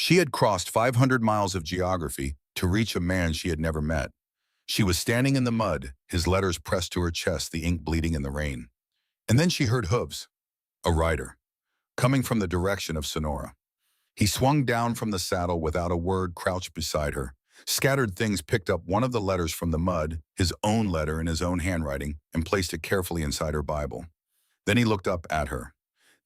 She had crossed 500 miles of geography to reach a man she had never met. She was standing in the mud, his letters pressed to her chest, the ink bleeding in the rain. And then she heard hooves, a rider, coming from the direction of Sonora. He swung down from the saddle without a word, crouched beside her. Scattered Things picked up one of the letters from the mud, his own letter in his own handwriting, and placed it carefully inside her Bible. Then he looked up at her.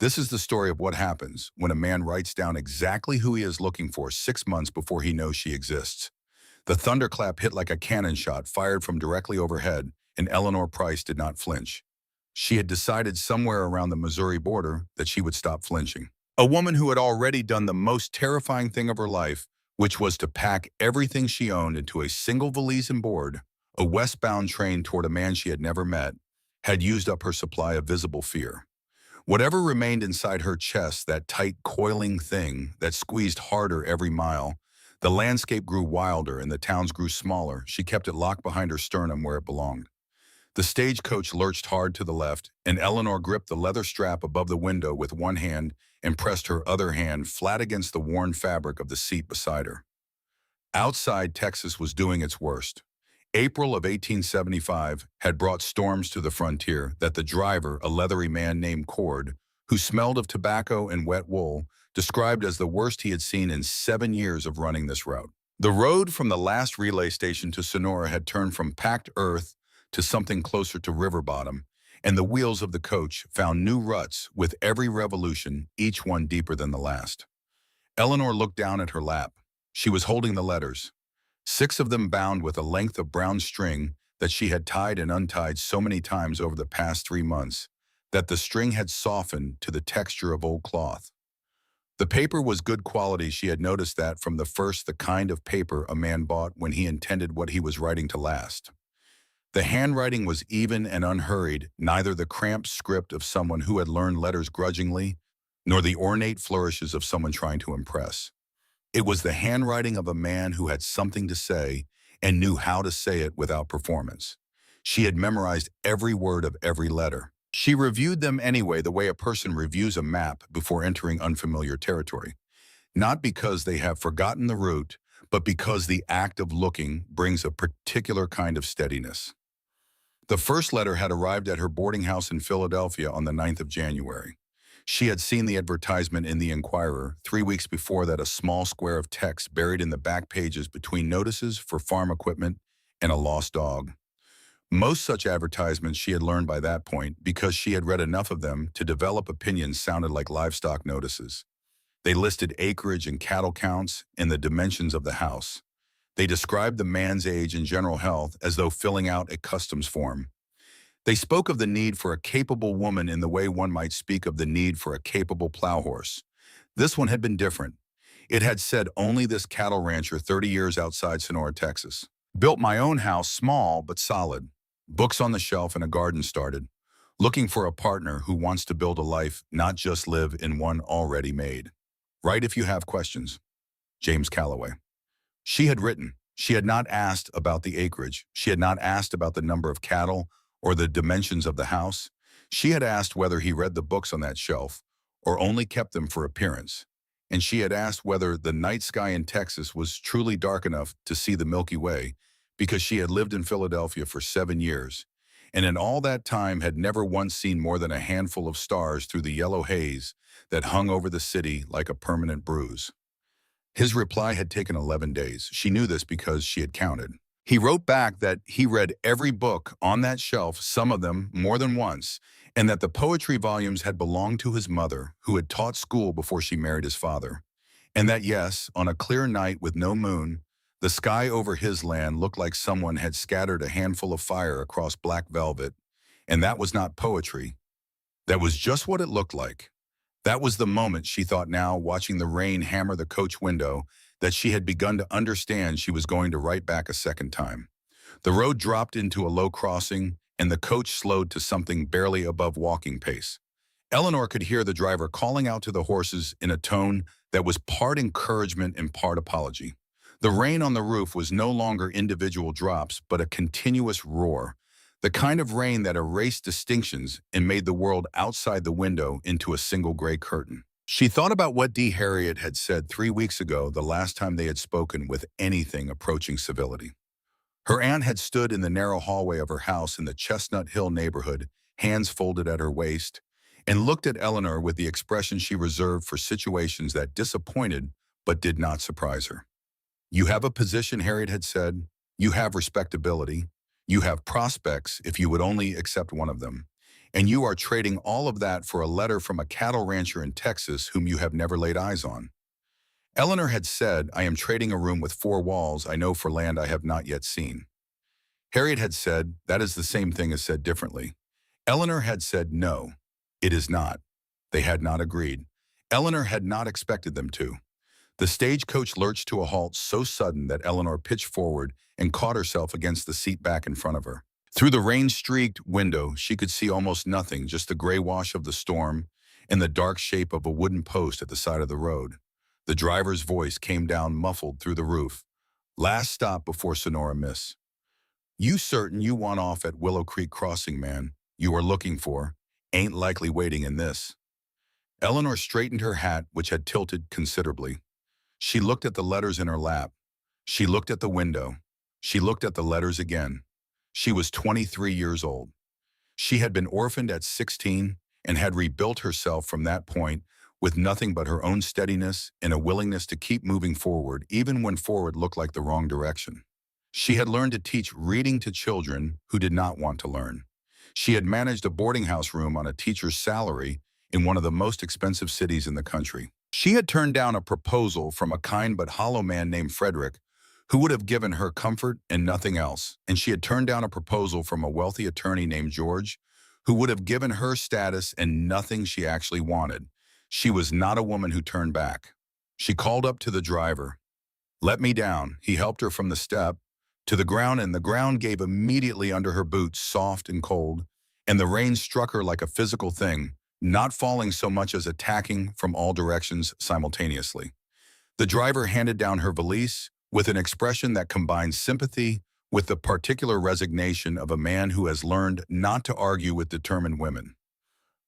This is the story of what happens when a man writes down exactly who he is looking for 6 months before he knows she exists. The thunderclap hit like a cannon shot fired from directly overhead, and Eleanor Price did not flinch. She had decided somewhere around the Missouri border that she would stop flinching. A woman who had already done the most terrifying thing of her life, which was to pack everything she owned into a single valise and board, a westbound train toward a man she had never met, had used up her supply of visible fear. Whatever remained inside her chest, that tight, coiling thing that squeezed harder every mile, the landscape grew wilder and the towns grew smaller. She kept it locked behind her sternum where it belonged. The stagecoach lurched hard to the left, and Eleanor gripped the leather strap above the window with one hand and pressed her other hand flat against the worn fabric of the seat beside her. Outside, Texas was doing its worst. April of 1875 had brought storms to the frontier that the driver, a leathery man named Cord, who smelled of tobacco and wet wool, described as the worst he had seen in 7 years of running this route. The road from the last relay station to Sonora had turned from packed earth to something closer to river bottom, and the wheels of the coach found new ruts with every revolution, each one deeper than the last. Eleanor looked down at her lap. She was holding the letters, 6 of them bound with a length of brown string that she had tied and untied so many times over the past 3 months that the string had softened to the texture of old cloth. The paper was good quality. She had noticed that from the first, the kind of paper a man bought when he intended what he was writing to last. The handwriting was even and unhurried, neither the cramped script of someone who had learned letters grudgingly, nor the ornate flourishes of someone trying to impress. It was the handwriting of a man who had something to say and knew how to say it without performance. She had memorized every word of every letter. She reviewed them anyway, the way a person reviews a map before entering unfamiliar territory. Not because they have forgotten the route, but because the act of looking brings a particular kind of steadiness. The first letter had arrived at her boarding house in Philadelphia on the 9th of January. She had seen the advertisement in the Inquirer 3 weeks before that, a small square of text buried in the back pages between notices for farm equipment and a lost dog. Most such advertisements, she had learned by that point, because she had read enough of them to develop opinions, sounded like livestock notices. They listed acreage and cattle counts and the dimensions of the house. They described the man's age and general health as though filling out a customs form. They spoke of the need for a capable woman in the way one might speak of the need for a capable plow horse. This one had been different. It had said, only this cattle rancher 30 years outside Sonora, Texas. Built my own house, small but solid. Books on the shelf and a garden started. Looking for a partner who wants to build a life, not just live in one already made. Write if you have questions. James Calloway. She had written. She had not asked about the acreage. She had not asked about the number of cattle or the dimensions of the house. She had asked whether he read the books on that shelf or only kept them for appearance. And she had asked whether the night sky in Texas was truly dark enough to see the Milky Way, because she had lived in Philadelphia for 7 years, and in all that time had never once seen more than a handful of stars through the yellow haze that hung over the city like a permanent bruise. His reply had taken 11 days. She knew this because she had counted. He wrote back that he read every book on that shelf, some of them more than once, and that the poetry volumes had belonged to his mother, who had taught school before she married his father. And that, yes, on a clear night with no moon, the sky over his land looked like someone had scattered a handful of fire across black velvet, and that was not poetry. That was just what it looked like. That was the moment, she thought now, watching the rain hammer the coach window, that she had begun to understand she was going to write back a second time. The road dropped into a low crossing, and the coach slowed to something barely above walking pace. Eleanor could hear the driver calling out to the horses in a tone that was part encouragement and part apology. The rain on the roof was no longer individual drops, but a continuous roar, the kind of rain that erased distinctions and made the world outside the window into a single gray curtain. She thought about what D. Harriet had said 3 weeks ago, the last time they had spoken with anything approaching civility. Her aunt had stood in the narrow hallway of her house in the Chestnut Hill neighborhood, hands folded at her waist, and looked at Eleanor with the expression she reserved for situations that disappointed but did not surprise her. You have a position, Harriet had said. You have respectability. You have prospects if you would only accept one of them. And you are trading all of that for a letter from a cattle rancher in Texas whom you have never laid eyes on. Eleanor had said, I am trading a room with 4 walls I know for land I have not yet seen. Harriet had said, that is the same thing as said differently. Eleanor had said, no, it is not. They had not agreed. Eleanor had not expected them to. The stagecoach lurched to a halt so sudden that Eleanor pitched forward and caught herself against the seat back in front of her. Through the rain-streaked window, she could see almost nothing, just the gray wash of the storm and the dark shape of a wooden post at the side of the road. The driver's voice came down muffled through the roof. Last stop before Sonora, miss. You certain you want off at Willow Creek Crossing, man? You are looking for. Ain't likely waiting in this. Eleanor straightened her hat, which had tilted considerably. She looked at the letters in her lap. She looked at the window. She looked at the letters again. She was 23 years old. She had been orphaned at 16 and had rebuilt herself from that point with nothing but her own steadiness and a willingness to keep moving forward even when forward looked like the wrong direction. She had learned to teach reading to children who did not want to learn. She had managed a boarding house room on a teacher's salary in one of the most expensive cities in the country. She had turned down a proposal from a kind but hollow man named Frederick, who would have given her comfort and nothing else, and she had turned down a proposal from a wealthy attorney named George, who would have given her status and nothing she actually wanted. She was not a woman who turned back. She called up to the driver. Let me down. He helped her from the step to the ground, and the ground gave immediately under her boots, soft and cold, and the rain struck her like a physical thing, not falling so much as attacking from all directions simultaneously. The driver handed down her valise with an expression that combined sympathy with the particular resignation of a man who has learned not to argue with determined women.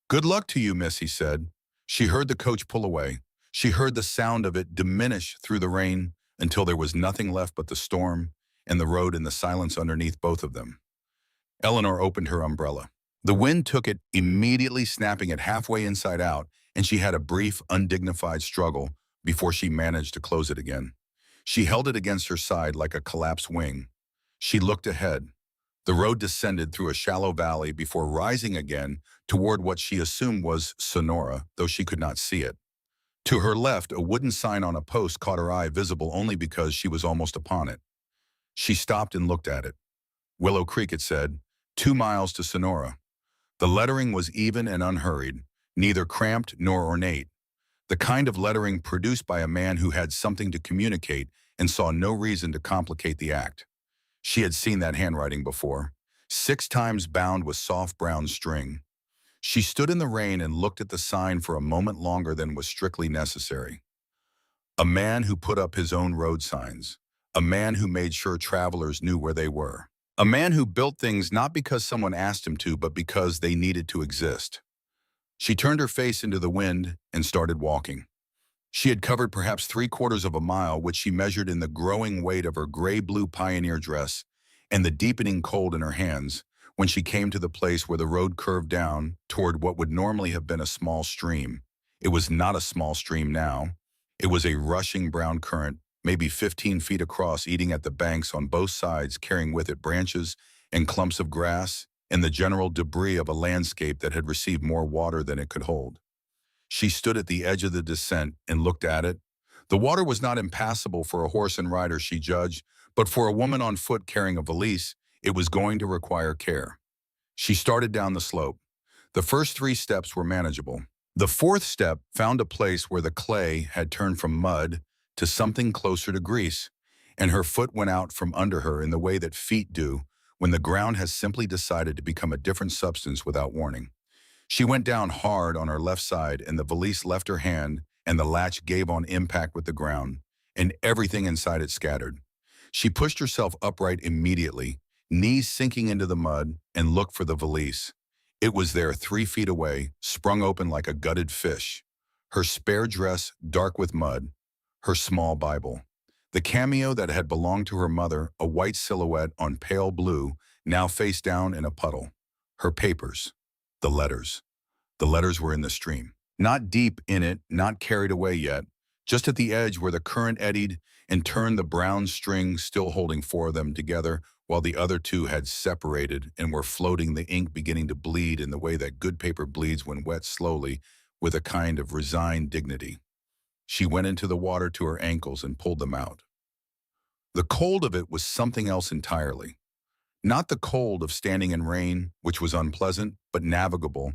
Good luck to you, miss, he said. She heard the coach pull away. She heard the sound of it diminish through the rain until there was nothing left but the storm and the road and the silence underneath both of them. Eleanor opened her umbrella. The wind took it, immediately snapping it halfway inside out, and she had a brief, undignified struggle before she managed to close it again. She held it against her side like a collapsed wing. She looked ahead. The road descended through a shallow valley before rising again toward what she assumed was Sonora, though she could not see it. To her left, a wooden sign on a post caught her eye, visible only because she was almost upon it. She stopped and looked at it. Willow Creek, it said, 2 miles to Sonora. The lettering was even and unhurried, neither cramped nor ornate, the kind of lettering produced by a man who had something to communicate and saw no reason to complicate the act. She had seen that handwriting before, 6 times bound with soft brown string. She stood in the rain and looked at the sign for a moment longer than was strictly necessary. A man who put up his own road signs. A man who made sure travelers knew where they were. A man who built things not because someone asked him to, but because they needed to exist. She turned her face into the wind and started walking. She had covered perhaps 3/4 of a mile, which she measured in the growing weight of her gray-blue pioneer dress and the deepening cold in her hands, when she came to the place where the road curved down toward what would normally have been a small stream. It was not a small stream now. It was a rushing brown current, maybe 15 feet across, eating at the banks on both sides, carrying with it branches and clumps of grass and the general debris of a landscape that had received more water than it could hold. She stood at the edge of the descent and looked at it. The water was not impassable for a horse and rider, she judged, but for a woman on foot carrying a valise, it was going to require care. She started down the slope. The first 3 steps were manageable. The 4th step found a place where the clay had turned from mud to something closer to grease, and her foot went out from under her in the way that feet do when the ground has simply decided to become a different substance without warning. She went down hard on her left side, and the valise left her hand, and the latch gave on impact with the ground, and everything inside it scattered. She pushed herself upright immediately, knees sinking into the mud, and looked for the valise. It was there 3 feet away, sprung open like a gutted fish. her spare dress dark with mud, her small Bible. The cameo that had belonged to her mother, a white silhouette on pale blue, now face down in a puddle. Her papers, the letters. The letters were in the stream. Not deep in it, not carried away yet, just at the edge where the current eddied and turned the brown string still holding four of them together while the other two had separated and were floating, the ink beginning to bleed in the way that good paper bleeds when wet slowly with a kind of resigned dignity. She went into the water to her ankles and pulled them out. The cold of it was something else entirely. Not the cold of standing in rain, which was unpleasant but navigable,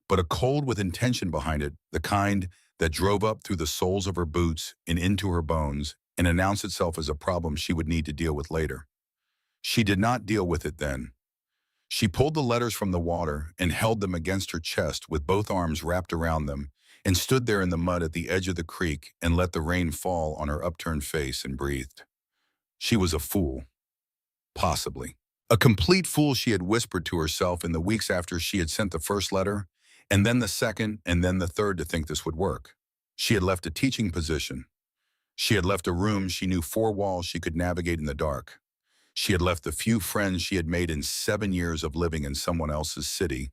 but a cold with intention behind it, the kind that drove up through the soles of her boots and into her bones and announced itself as a problem she would need to deal with later. She did not deal with it then. She pulled the letters from the water and held them against her chest with both arms wrapped around them and stood there in the mud at the edge of the creek and let the rain fall on her upturned face and breathed. She was a fool. Possibly. A complete fool, she had whispered to herself in the weeks after she had sent the first letter, and then the second, and then the third to think this would work. She had left a teaching position. She had left a room she knew four walls she could navigate in the dark. She had left the few friends she had made in 7 years of living in someone else's city.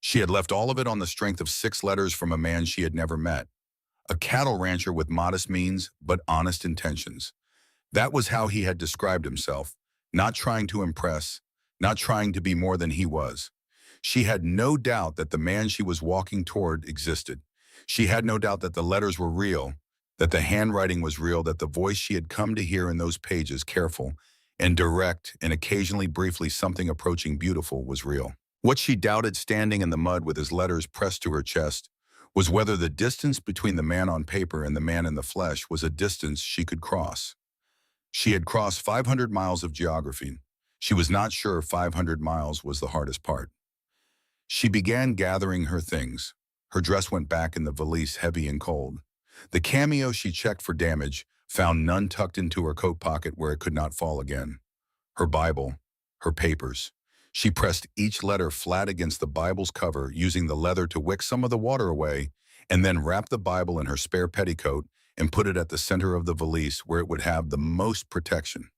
She had left all of it on the strength of 6 letters from a man she had never met. A cattle rancher with modest means but honest intentions. That was how he had described himself, not trying to impress, not trying to be more than he was. She had no doubt that the man she was walking toward existed. She had no doubt that the letters were real, that the handwriting was real, that the voice she had come to hear in those pages, careful and direct and occasionally briefly something approaching beautiful, was real. What she doubted standing in the mud with his letters pressed to her chest was whether the distance between the man on paper and the man in the flesh was a distance she could cross. She had crossed 500 miles of geography. She was not sure 500 miles was the hardest part. She began gathering her things. Her dress went back in the valise, heavy and cold. The cameo she checked for damage, found none tucked into her coat pocket where it could not fall again. Her Bible, her papers. She pressed each letter flat against the Bible's cover, using the leather to wick some of the water away, and then wrapped the Bible in her spare petticoat and put it at the center of the valise where it would have the most protection.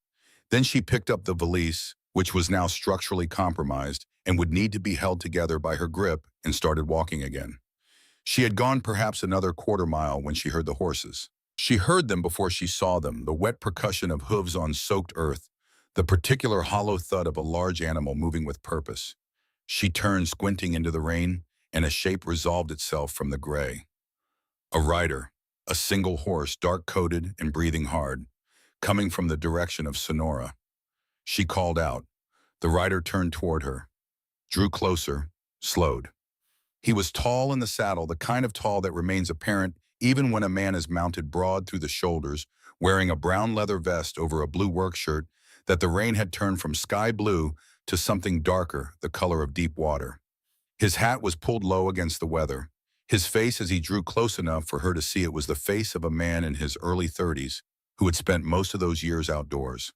Then she picked up the valise, which was now structurally compromised and would need to be held together by her grip, and started walking again. She had gone perhaps another quarter mile when she heard the horses. She heard them before she saw them, the wet percussion of hooves on soaked earth, the particular hollow thud of a large animal moving with purpose. She turned, squinting into the rain, and a shape resolved itself from the gray. A rider, a single horse, dark-coated and breathing hard, coming from the direction of Sonora. She called out. The rider turned toward her, drew closer, slowed. He was tall in the saddle, the kind of tall that remains apparent even when a man is mounted broad through the shoulders, wearing a brown leather vest over a blue work shirt that the rain had turned from sky blue to something darker, the color of deep water. His hat was pulled low against the weather. His face, as he drew close enough for her to see it, was the face of a man in his early 30s who had spent most of those years outdoors.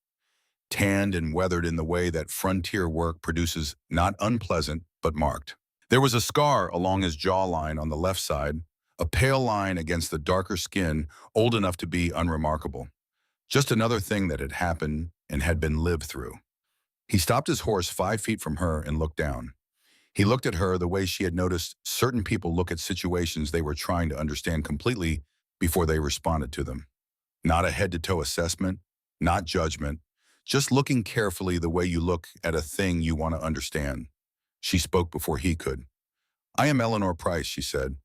Tanned and weathered in the way that frontier work produces, not unpleasant, but marked. There was a scar along his jawline on the left side, a pale line against the darker skin, old enough to be unremarkable. Just another thing that had happened and had been lived through. He stopped his horse 5 feet from her and looked down. He looked at her the way she had noticed certain people look at situations they were trying to understand completely before they responded to them. Not a head-to-toe assessment, not judgment, just looking carefully the way you look at a thing you want to understand. She spoke before he could. "I am Eleanor Price," she said.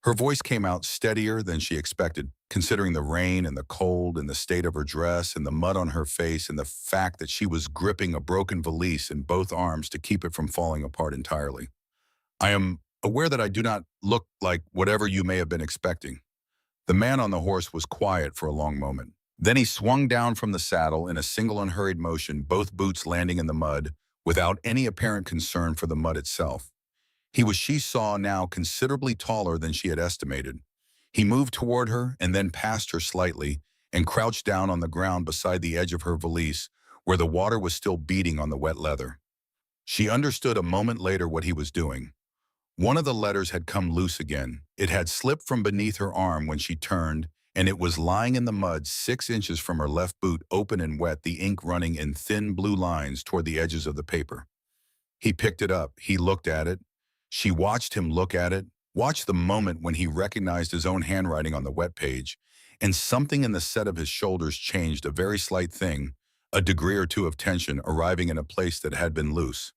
Her voice came out steadier than she expected, considering the rain and the cold and the state of her dress and the mud on her face and the fact that she was gripping a broken valise in both arms to keep it from falling apart entirely. "I am aware that I do not look like whatever you may have been expecting." The man on the horse was quiet for a long moment. Then he swung down from the saddle in a single unhurried motion, both boots landing in the mud, without any apparent concern for the mud itself. He was, she saw now, considerably taller than she had estimated. He moved toward her and then past her slightly and crouched down on the ground beside the edge of her valise, where the water was still beating on the wet leather. She understood a moment later what he was doing. One of the letters had come loose again. It had slipped from beneath her arm when she turned, and it was lying in the mud 6 inches from her left boot, open and wet, the ink running in thin blue lines toward the edges of the paper. He picked it up. He looked at it. She watched him look at it, watched the moment when he recognized his own handwriting on the wet page, and something in the set of his shoulders changed, a very slight thing, a degree or two of tension arriving in a place that had been loose.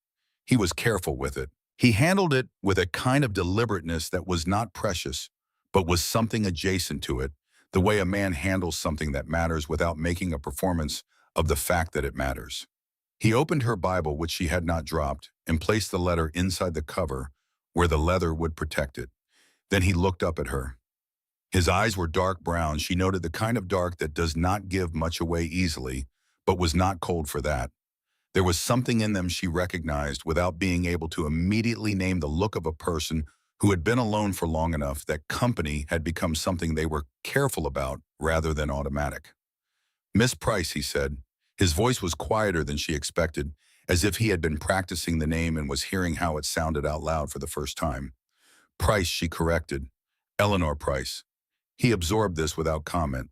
He was careful with it. He handled it with a kind of deliberateness that was not precious, but was something adjacent to it, the way a man handles something that matters without making a performance of the fact that it matters. He opened her Bible, which she had not dropped, and placed the letter inside the cover where the leather would protect it. Then he looked up at her. His eyes were dark brown. She noted the kind of dark that does not give much away easily, but was not cold for that. There was something in them she recognized without being able to immediately name the look of a person who had been alone for long enough that company had become something they were careful about rather than automatic. "Miss Price," he said. His voice was quieter than she expected, as if he had been practicing the name and was hearing how it sounded out loud for the first time. "Price," she corrected. "Eleanor Price." He absorbed this without comment.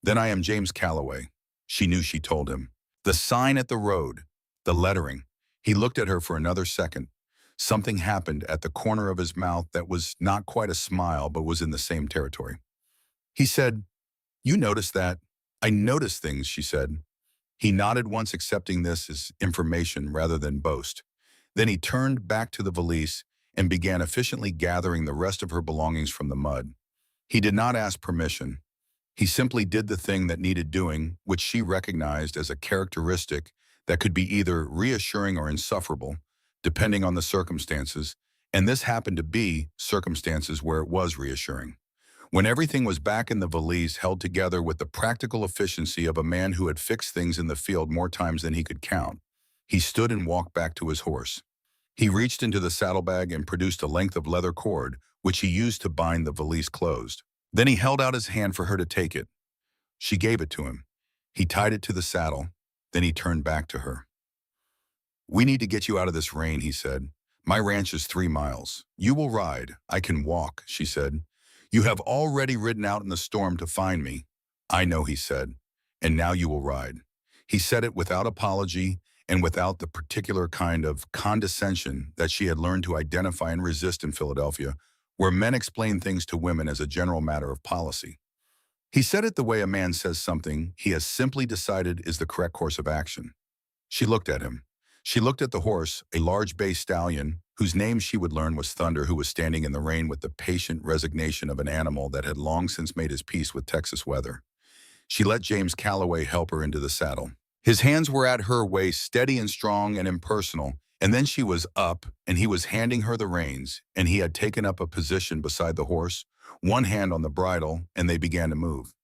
"Then I am James Calloway." She knew she told him. The sign at the road, the lettering. He looked at her for another second. Something happened at the corner of his mouth that was not quite a smile, but was in the same territory. He said, "You noticed that?" "I noticed things," she said. He nodded once, accepting this as information rather than boast. Then he turned back to the valise and began efficiently gathering the rest of her belongings from the mud. He did not ask permission. He simply did the thing that needed doing, which she recognized as a characteristic that could be either reassuring or insufferable, depending on the circumstances, and this happened to be circumstances where it was reassuring. When everything was back in the valise, held together with the practical efficiency of a man who had fixed things in the field more times than he could count, he stood and walked back to his horse. He reached into the saddlebag and produced a length of leather cord, which he used to bind the valise closed. Then he held out his hand for her to take it. She gave it to him. He tied it to the saddle. Then he turned back to her. "We need to get you out of this rain," he said. "My ranch is 3 miles. You will ride. I can walk," she said. "You have already ridden out in the storm to find me." "I know," he said. "And now you will ride." He said it without apology and without the particular kind of condescension that she had learned to identify and resist in Philadelphia, where men explain things to women as a general matter of policy. He said it the way a man says something he has simply decided is the correct course of action. She looked at him. She looked at the horse, a large bay stallion, whose name she would learn was Thunder, who was standing in the rain with the patient resignation of an animal that had long since made his peace with Texas weather. She let James Calloway help her into the saddle. His hands were at her waist, steady and strong and impersonal, and then she was up, and he was handing her the reins, and he had taken up a position beside the horse, one hand on the bridle, and they began to move.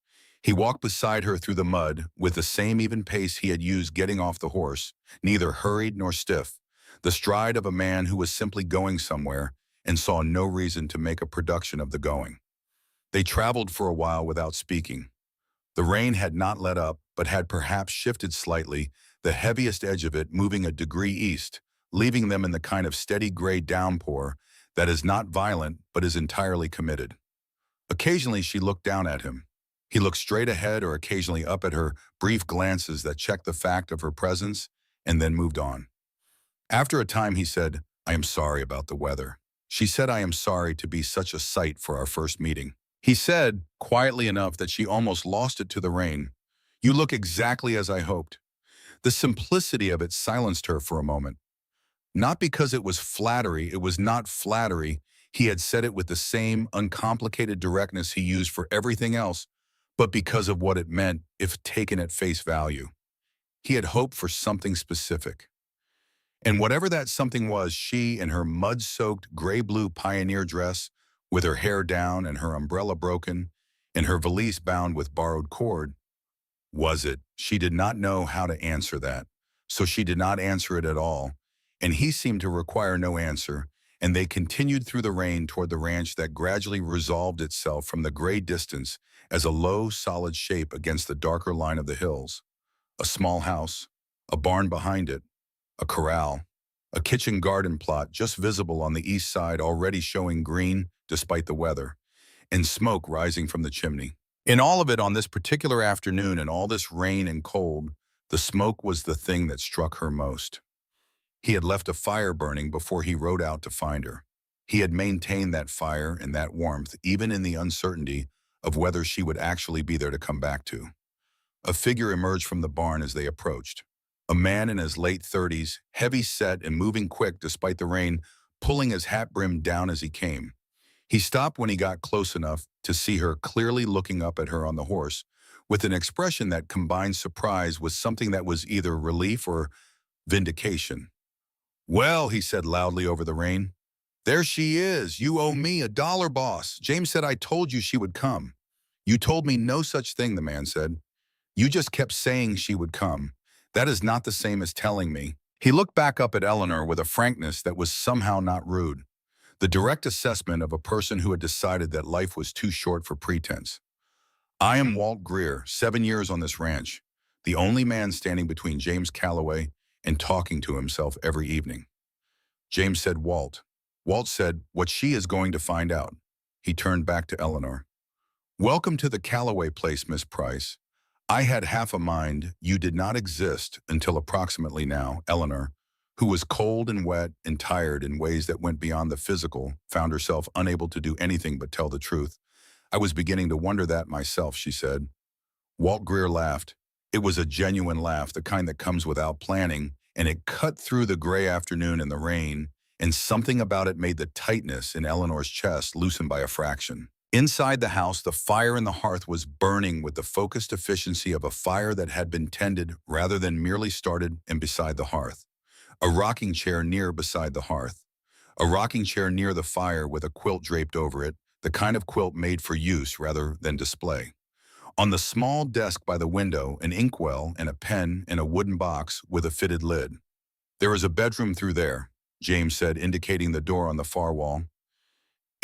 He walked beside her through the mud with the same even pace he had used getting off the horse, neither hurried nor stiff, the stride of a man who was simply going somewhere and saw no reason to make a production of the going. They traveled for a while without speaking. The rain had not let up, but had perhaps shifted slightly, the heaviest edge of it moving a degree east, leaving them in the kind of steady gray downpour that is not violent but is entirely committed. Occasionally she looked down at him. He looked straight ahead or occasionally up at her, brief glances that checked the fact of her presence, and then moved on. After a time he said, "I am sorry about the weather." She said, "I am sorry to be such a sight for our first meeting." He said, quietly enough that she almost lost it to the rain, "You look exactly as I hoped." The simplicity of it silenced her for a moment. Not because it was flattery, it was not flattery. He had said it with the same uncomplicated directness he used for everything else, but because of what it meant if taken at face value. He had hoped for something specific. And whatever that something was, she, in her mud-soaked gray-blue pioneer dress, with her hair down and her umbrella broken, and her valise bound with borrowed cord, was it? She did not know how to answer that, so she did not answer it at all, and he seemed to require no answer, and they continued through the rain toward the ranch that gradually resolved itself from the gray distance as a low, solid shape against the darker line of the hills. A small house, a barn behind it, a corral, a kitchen garden plot just visible on the east side already showing green despite the weather, and smoke rising from the chimney. In all of it on this particular afternoon and all this rain and cold, the smoke was the thing that struck her most. He had left a fire burning before he rode out to find her. He had maintained that fire and that warmth even in the uncertainty of whether she would actually be there to come back to. A figure emerged from the barn as they approached. A man in his late 30s, heavy-set and moving quick despite the rain, pulling his hat brim down as he came. He stopped when he got close enough to see her clearly looking up at her on the horse, with an expression that combined surprise with something that was either relief or vindication. "Well," he said loudly over the rain, "there she is. You owe me $1, boss. James said I told you she would come." "You told me no such thing," the man said. "You just kept saying she would come. That is not the same as telling me." He looked back up at Eleanor with a frankness that was somehow not rude, the direct assessment of a person who had decided that life was too short for pretense. "I am Walt Greer, 7 years on this ranch, the only man standing between James Calloway and talking to himself every evening." James said, "Walt." Walt said, "What she is going to find out." He turned back to Eleanor. "Welcome to the Calloway place, Miss Price. I had half a mind you did not exist until approximately now." Eleanor, who was cold and wet and tired in ways that went beyond the physical, found herself unable to do anything but tell the truth. "I was beginning to wonder that myself," she said. Walt Greer laughed. It was a genuine laugh, the kind that comes without planning, and it cut through the gray afternoon and the rain, and something about it made the tightness in Eleanor's chest loosen by a fraction. Inside the house, the fire in the hearth was burning with the focused efficiency of a fire that had been tended rather than merely started and beside the hearth. A rocking chair near beside the hearth. A rocking chair near the fire with a quilt draped over it, the kind of quilt made for use rather than display. On the small desk by the window, an inkwell and a pen and a wooden box with a fitted lid. "There is a bedroom through there," James said, indicating the door on the far wall.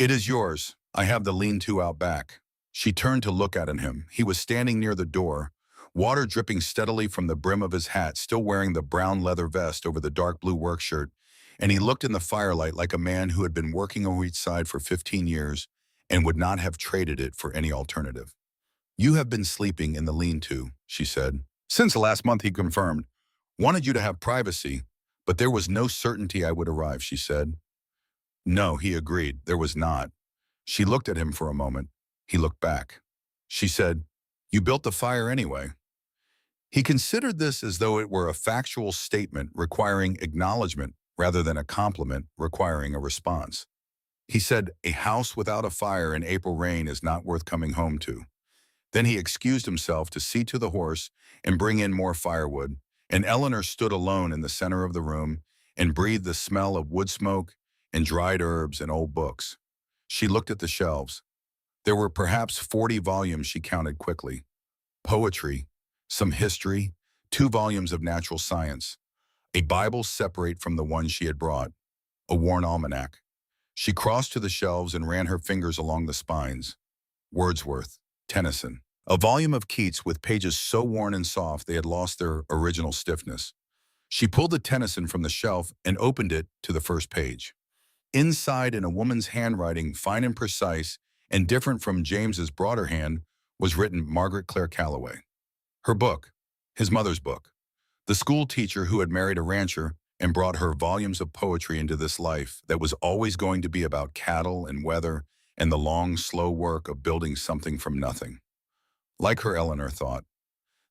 "It is yours. I have the lean-to out back." She turned to look at him. He was standing near the door, water dripping steadily from the brim of his hat, still wearing the brown leather vest over the dark blue work shirt, and he looked in the firelight like a man who had been working on each side for 15 years and would not have traded it for any alternative. "You have been sleeping in the lean-to," she said. "Since last month," he confirmed. "Wanted you to have privacy, but there was no certainty I would arrive," she said. "No," he agreed, "there was not." She looked at him for a moment. He looked back. She said, "You built the fire anyway." He considered this as though it were a factual statement requiring acknowledgement rather than a compliment requiring a response. He said, "A house without a fire in April rain is not worth coming home to." Then he excused himself to see to the horse and bring in more firewood, and Eleanor stood alone in the center of the room and breathed the smell of wood smoke and dried herbs and old books. She looked at the shelves. There were perhaps 40 volumes she counted quickly. Poetry, some history, 2 volumes of natural science, a Bible separate from the one she had brought, a worn almanac. She crossed to the shelves and ran her fingers along the spines. Wordsworth, Tennyson, a volume of Keats with pages so worn and soft they had lost their original stiffness. She pulled the Tennyson from the shelf and opened it to the first page. Inside, in a woman's handwriting, fine and precise, and different from James's broader hand, was written Margaret Clare Calloway. Her book, his mother's book. The school teacher who had married a rancher and brought her volumes of poetry into this life that was always going to be about cattle and weather and the long, slow work of building something from nothing. Like her, Eleanor thought.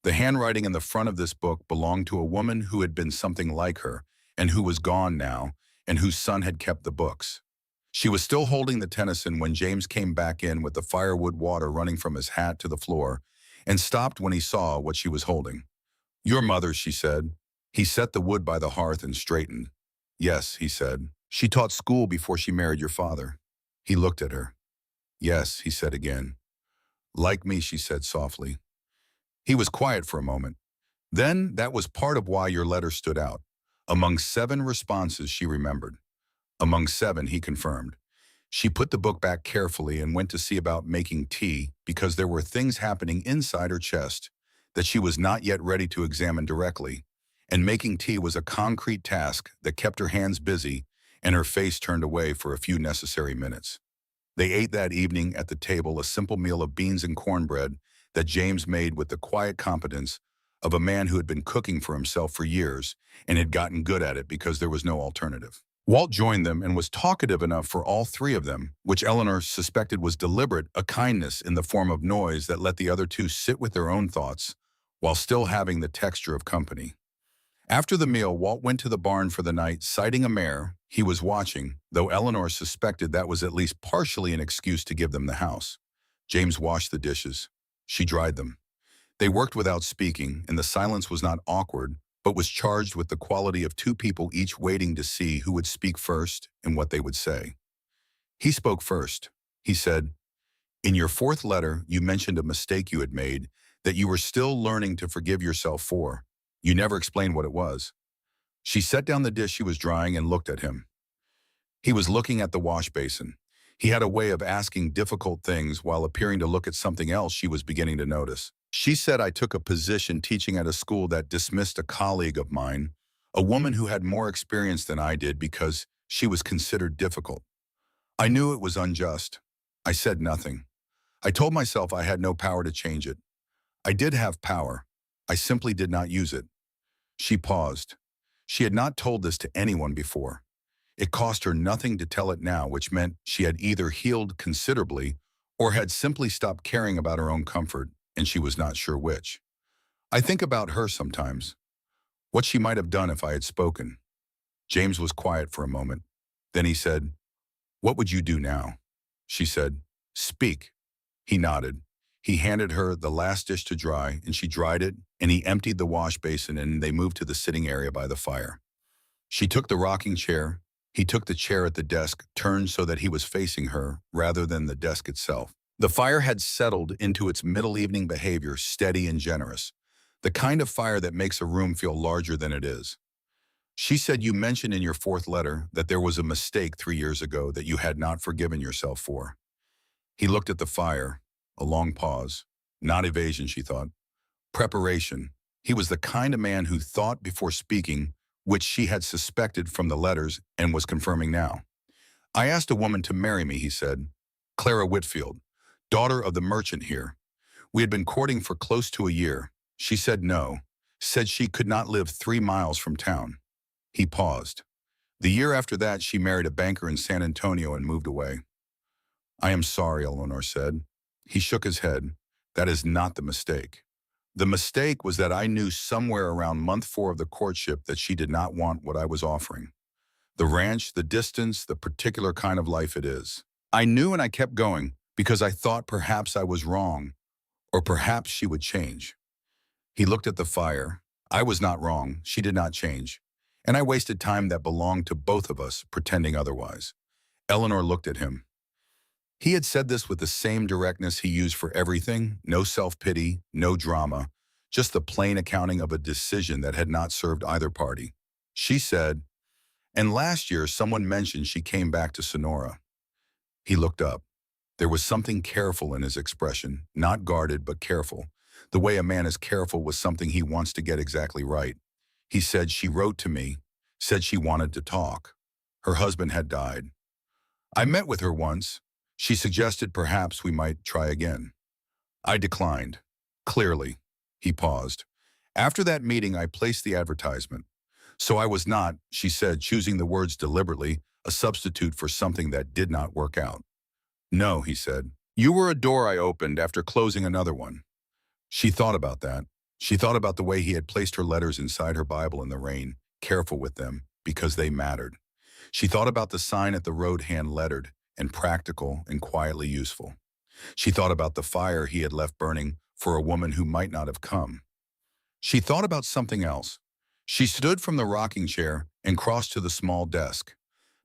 The handwriting in the front of this book belonged to a woman who had been something like her and who was gone now, and whose son had kept the books. She was still holding the Tennyson when James came back in with the firewood water running from his hat to the floor, and stopped when he saw what she was holding. "Your mother," she said. He set the wood by the hearth and straightened. "Yes," he said. "She taught school before she married your father." He looked at her. "Yes," he said again. "Like me," she said softly. He was quiet for a moment. "Then that was part of why your letter stood out. Among 7 responses she remembered." "Among 7, he confirmed. She put the book back carefully and went to see about making tea because there were things happening inside her chest that she was not yet ready to examine directly, and making tea was a concrete task that kept her hands busy and her face turned away for a few necessary minutes. They ate that evening at the table a simple meal of beans and cornbread that James made with the quiet competence of a man who had been cooking for himself for years and had gotten good at it because there was no alternative. Walt joined them and was talkative enough for all three of them, which Eleanor suspected was deliberate, a kindness in the form of noise that let the other two sit with their own thoughts while still having the texture of company. After the meal, Walt went to the barn for the night, citing a mare he was watching, though Eleanor suspected that was at least partially an excuse to give them the house. James washed the dishes. She dried them. They worked without speaking, and the silence was not awkward, but was charged with the quality of two people each waiting to see who would speak first and what they would say. He spoke first. He said, "In your fourth letter, you mentioned a mistake you had made that you were still learning to forgive yourself for. You never explained what it was." She set down the dish she was drying and looked at him. He was looking at the wash basin. He had a way of asking difficult things while appearing to look at something else she was beginning to notice. She said, "I took a position teaching at a school that dismissed a colleague of mine, a woman who had more experience than I did because she was considered difficult. I knew it was unjust. I said nothing. I told myself I had no power to change it. I did have power. I simply did not use it." She paused. She had not told this to anyone before. It cost her nothing to tell it now, which meant she had either healed considerably or had simply stopped caring about her own comfort, and she was not sure which. "I think about her sometimes. What she might have done if I had spoken." James was quiet for a moment. Then he said, "What would you do now?" She said, "Speak." He nodded. He handed her the last dish to dry, and she dried it, and he emptied the wash basin, and they moved to the sitting area by the fire. She took the rocking chair. He took the chair at the desk, turned so that he was facing her rather than the desk itself. The fire had settled into its middle evening behavior, steady and generous, the kind of fire that makes a room feel larger than it is. She said, "You mentioned in your fourth letter that there was a mistake 3 years ago that you had not forgiven yourself for." He looked at the fire, a long pause. Not evasion, she thought. Preparation. He was the kind of man who thought before speaking, which she had suspected from the letters and was confirming now. "I asked a woman to marry me," he said. "Clara Whitfield, daughter of the merchant here. We had been courting for close to a year. She said no, said she could not live 3 miles from town." He paused. "The year after that, she married a banker in San Antonio and moved away." "I am sorry," Eleanor said. He shook his head. "That is not the mistake. The mistake was that I knew somewhere around month 4 of the courtship that she did not want what I was offering. The ranch, the distance, the particular kind of life it is. I knew, and I kept going because I thought perhaps I was wrong, or perhaps she would change." He looked at the fire. "I was not wrong. She did not change. And I wasted time that belonged to both of us pretending otherwise." Eleanor looked at him. He had said this with the same directness he used for everything, no self-pity, no drama, just the plain accounting of a decision that had not served either party. She said, "And last year someone mentioned she came back to Sonora." He looked up. There was something careful in his expression, not guarded but careful, the way a man is careful with something he wants to get exactly right. He said, "She wrote to me, said she wanted to talk. Her husband had died. I met with her once. She suggested perhaps we might try again. I declined. Clearly." He paused. "After that meeting, I placed the advertisement. So I was not," she said, choosing the words deliberately, "a substitute for something that did not work out." "No," he said. "You were a door I opened after closing another one." She thought about that. She thought about the way he had placed her letters inside her Bible in the rain, careful with them, because they mattered. She thought about the sign at the road hand-lettered, and practical and quietly useful. She thought about the fire he had left burning for a woman who might not have come. She thought about something else. She stood from the rocking chair and crossed to the small desk.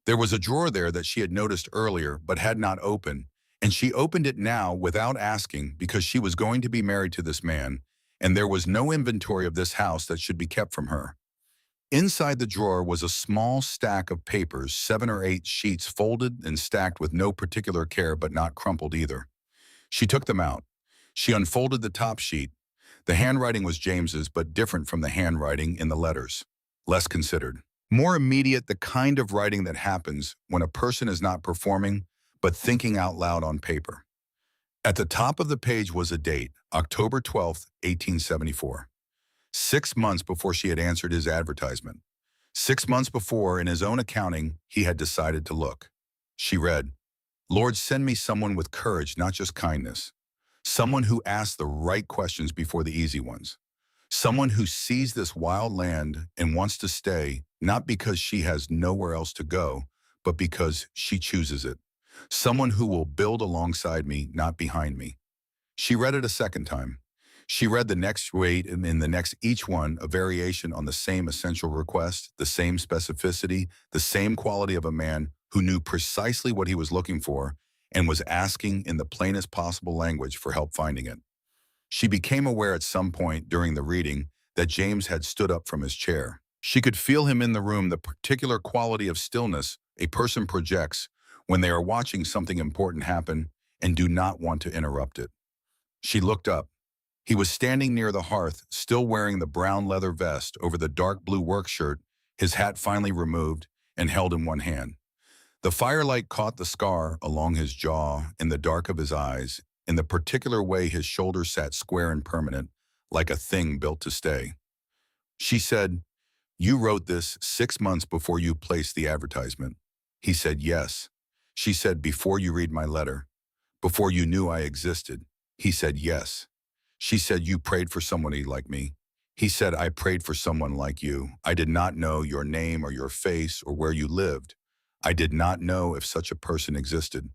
There was a drawer there that she had noticed earlier but had not opened, and she opened it now without asking because she was going to be married to this man, and there was no inventory of this house that should be kept from her. Inside the drawer was a small stack of papers, 7 or 8 sheets folded and stacked with no particular care but not crumpled either. She took them out. She unfolded the top sheet. The handwriting was James's, but different from the handwriting in the letters. Less considered. More immediate, the kind of writing that happens when a person is not performing, but thinking out loud on paper. At the top of the page was a date, October 12th, 1874. 6 months before she had answered his advertisement. 6 months before, in his own accounting, he had decided to look. She read, Lord, send me someone with courage, not just kindness. Someone who asks the right questions before the easy ones. Someone who sees this wild land and wants to stay, not because she has nowhere else to go, but because she chooses it. Someone who will build alongside me, not behind me. She read it a second time. She read the next rate and in the next each one a variation on the same essential request, the same specificity, the same quality of a man who knew precisely what he was looking for and was asking in the plainest possible language for help finding it. She became aware at some point during the reading that James had stood up from his chair. She could feel him in the room, the particular quality of stillness a person projects when they are watching something important happen and do not want to interrupt it. She looked up. He was standing near the hearth, still wearing the brown leather vest over the dark blue work shirt, his hat finally removed and held in one hand. The firelight caught the scar along his jaw, in the dark of his eyes, in the particular way his shoulders sat square and permanent, like a thing built to stay. She said, You wrote this 6 months before you placed the advertisement. He said, Yes. She said, Before you read my letter, before you knew I existed. He said, Yes. She said, You prayed for somebody like me. He said, I prayed for someone like you. I did not know your name or your face or where you lived. I did not know if such a person existed.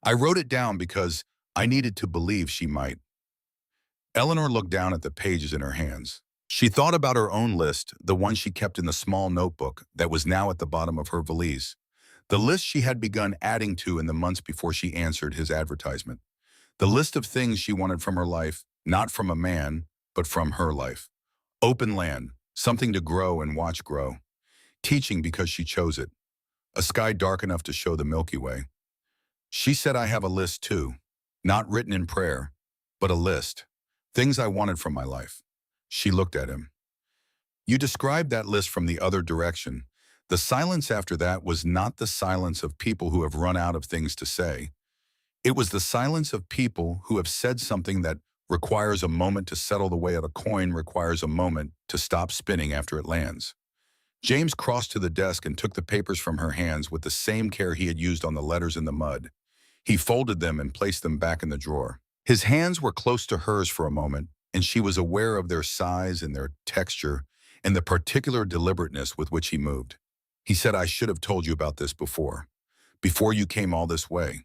I wrote it down because I needed to believe she might. Eleanor looked down at the pages in her hands. She thought about her own list, the one she kept in the small notebook that was now at the bottom of her valise. The list she had begun adding to in the months before she answered his advertisement. The list of things she wanted from her life, not from a man, but from her life. Open land, something to grow and watch grow. Teaching because she chose it. A sky dark enough to show the Milky Way. She said, I have a list too. Not written in prayer, but a list. Things I wanted from my life. She looked at him. You described that list from the other direction. The silence after that was not the silence of people who have run out of things to say. It was the silence of people who have said something that requires a moment to settle the way of a coin requires a moment to stop spinning after it lands. James crossed to the desk and took the papers from her hands with the same care he had used on the letters in the mud. He folded them and placed them back in the drawer. His hands were close to hers for a moment, and she was aware of their size and their texture and the particular deliberateness with which he moved. He said, I should have told you about this before you came all this way.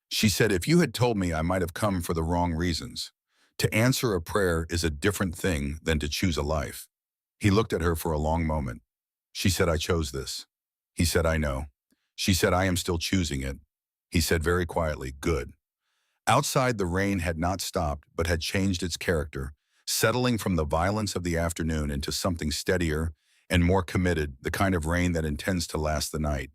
She said, if you had told me, I might have come for the wrong reasons. To answer a prayer is a different thing than to choose a life. He looked at her for a long moment. She said, I chose this. He said, I know. She said, I am still choosing it. He said very quietly, good. Outside, the rain had not stopped, but had changed its character, settling from the violence of the afternoon into something steadier and more committed, the kind of rain that intends to last the night.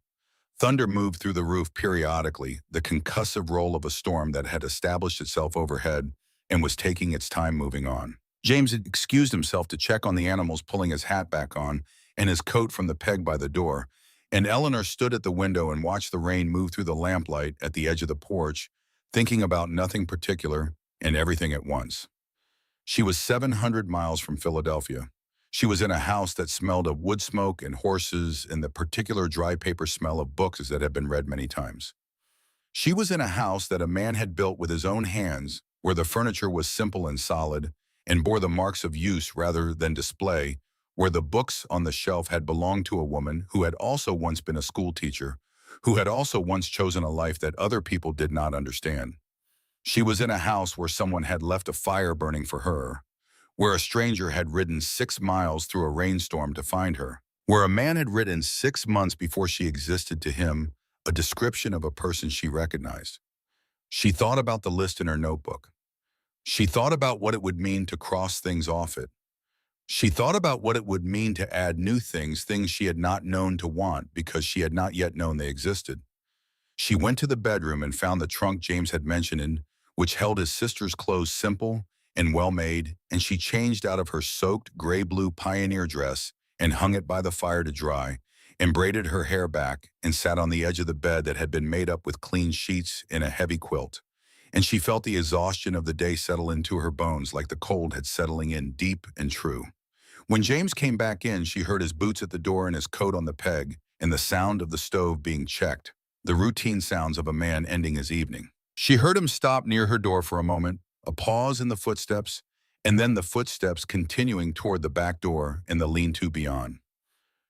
Thunder moved through the roof periodically, the concussive roll of a storm that had established itself overhead and was taking its time moving on. James had excused himself to check on the animals, pulling his hat back on and his coat from the peg by the door, and Eleanor stood at the window and watched the rain move through the lamplight at the edge of the porch, thinking about nothing particular and everything at once. She was 700 miles from Philadelphia. She was in a house that smelled of wood smoke and horses and the particular dry paper smell of books that had been read many times. She was in a house that a man had built with his own hands, where the furniture was simple and solid and bore the marks of use rather than display, where the books on the shelf had belonged to a woman who had also once been a school teacher, who had also once chosen a life that other people did not understand. She was in a house where someone had left a fire burning for her, where a stranger had ridden 6 miles through a rainstorm to find her, where a man had written 6 months before she existed to him a description of a person she recognized. She thought about the list in her notebook. She thought about what it would mean to cross things off it. She thought about what it would mean to add new things, things she had not known to want because she had not yet known they existed. She went to the bedroom and found the trunk James had mentioned, which held his sister's clothes simple and well-made, and she changed out of her soaked gray-blue pioneer dress and hung it by the fire to dry, and braided her hair back and sat on the edge of the bed that had been made up with clean sheets and a heavy quilt. And she felt the exhaustion of the day settle into her bones like the cold had settling in deep and true. When James came back in, she heard his boots at the door and his coat on the peg, and the sound of the stove being checked, the routine sounds of a man ending his evening. She heard him stop near her door for a moment, a pause in the footsteps, and then the footsteps continuing toward the back door and the lean-to beyond.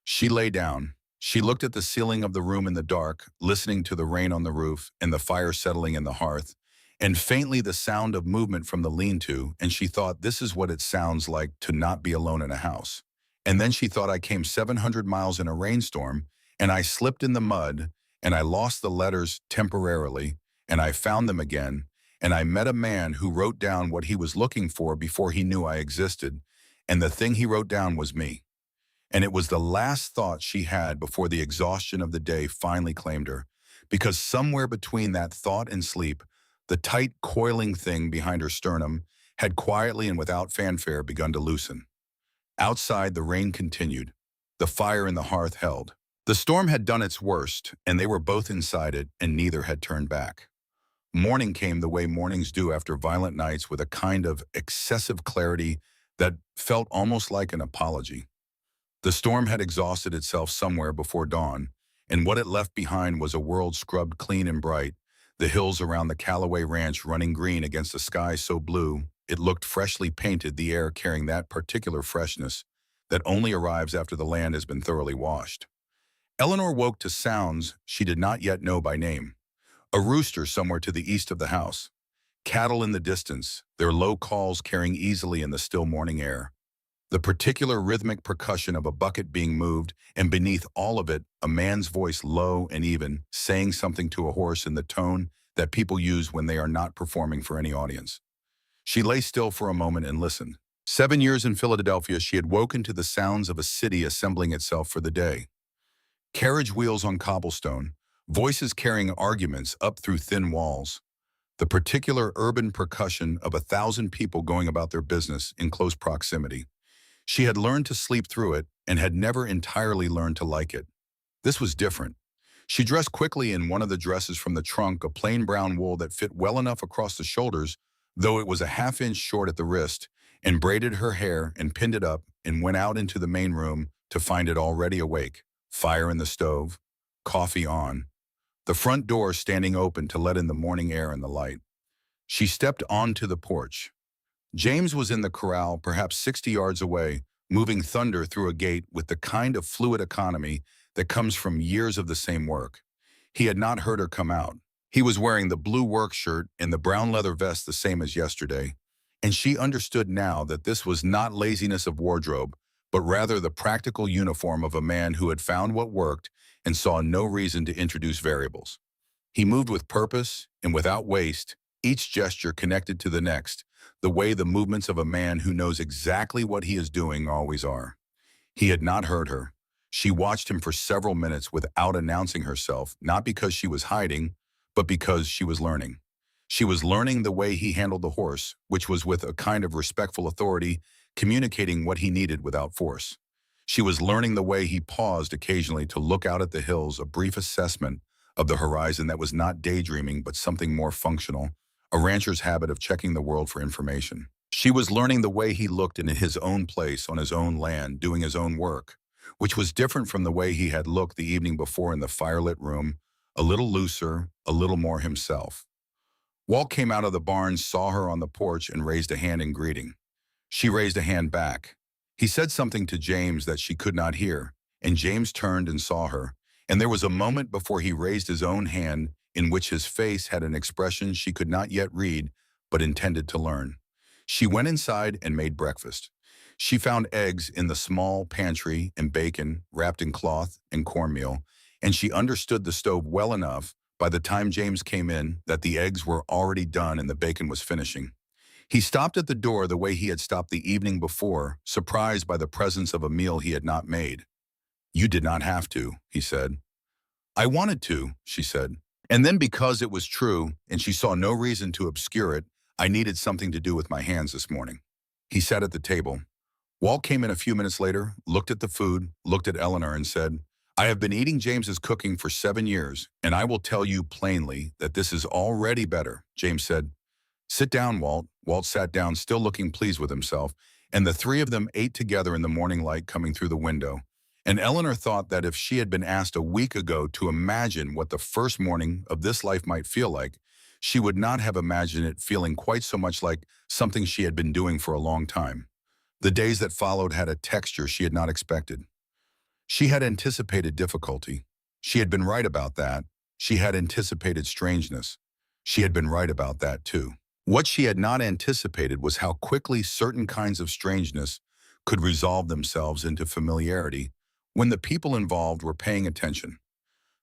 She lay down. She looked at the ceiling of the room in the dark, listening to the rain on the roof and the fire settling in the hearth, and faintly the sound of movement from the lean-to, and she thought, this is what it sounds like to not be alone in a house. And then she thought, I came 700 miles in a rainstorm, and I slipped in the mud, and I lost the letters temporarily, and I found them again, and I met a man who wrote down what he was looking for before he knew I existed, and the thing he wrote down was me. And it was the last thought she had before the exhaustion of the day finally claimed her, because somewhere between that thought and sleep, the tight, coiling thing behind her sternum had quietly and without fanfare begun to loosen. Outside, the rain continued. The fire in the hearth held. The storm had done its worst, and they were both inside it, and neither had turned back. Morning came the way mornings do after violent nights, with a kind of excessive clarity that felt almost like an apology. The storm had exhausted itself somewhere before dawn, and what it left behind was a world scrubbed clean and bright, the hills around the Callaway Ranch running green against a sky so blue it looked freshly painted, the air carrying that particular freshness that only arrives after the land has been thoroughly washed. Eleanor woke to sounds she did not yet know by name. A rooster somewhere to the east of the house. Cattle in the distance, their low calls carrying easily in the still morning air. The particular rhythmic percussion of a bucket being moved, and beneath all of it, a man's voice low and even, saying something to a horse in the tone that people use when they are not performing for any audience. She lay still for a moment and listened. 7 years in Philadelphia, she had woken to the sounds of a city assembling itself for the day. Carriage wheels on cobblestone, voices carrying arguments up through thin walls. The particular urban percussion of 1,000 people going about their business in close proximity. She had learned to sleep through it and had never entirely learned to like it. This was different. She dressed quickly in one of the dresses from the trunk, a plain brown wool that fit well enough across the shoulders, though it was a half-inch short at the wrist, and braided her hair and pinned it up and went out into the main room to find it already awake, fire in the stove, coffee on, the front door standing open to let in the morning air and the light. She stepped onto the porch. James was in the corral, perhaps 60 yards away, moving thunder through a gate with the kind of fluid economy that comes from years of the same work. He had not heard her come out. He was wearing the blue work shirt and the brown leather vest the same as yesterday, and she understood now that this was not laziness of wardrobe, but rather the practical uniform of a man who had found what worked and saw no reason to introduce variables. He moved with purpose and without waste, each gesture connected to the next, the way the movements of a man who knows exactly what he is doing always are. He had not heard her. She watched him for several minutes without announcing herself, not because she was hiding, but because she was learning. She was learning the way he handled the horse, which was with a kind of respectful authority, communicating what he needed without force. She was learning the way he paused occasionally to look out at the hills, a brief assessment of the horizon that was not daydreaming but something more functional, a rancher's habit of checking the world for information. She was learning the way he looked in his own place on his own land, doing his own work, which was different from the way he had looked the evening before in the firelit room, a little looser, a little more himself. Walt came out of the barn, saw her on the porch, and raised a hand in greeting. She raised a hand back. He said something to James that she could not hear, and James turned and saw her, and there was a moment before he raised his own hand in which his face had an expression she could not yet read, but intended to learn. She went inside and made breakfast. She found eggs in the small pantry and bacon wrapped in cloth and cornmeal, and she understood the stove well enough by the time James came in that the eggs were already done and the bacon was finishing. He stopped at the door the way he had stopped the evening before, surprised by the presence of a meal he had not made. "You did not have to," he said. "I wanted to," she said. And then because it was true, and she saw no reason to obscure it, I needed something to do with my hands this morning. He sat at the table. Walt came in a few minutes later, looked at the food, looked at Eleanor and said, I have been eating James's cooking for 7 years, and I will tell you plainly that this is already better. James said, sit down, Walt. Walt sat down, still looking pleased with himself, and the three of them ate together in the morning light coming through the window. And Eleanor thought that if she had been asked a week ago to imagine what the first morning of this life might feel like, she would not have imagined it feeling quite so much like something she had been doing for a long time. The days that followed had a texture she had not expected. She had anticipated difficulty. She had been right about that. She had anticipated strangeness. She had been right about that too. What she had not anticipated was how quickly certain kinds of strangeness could resolve themselves into familiarity when the people involved were paying attention.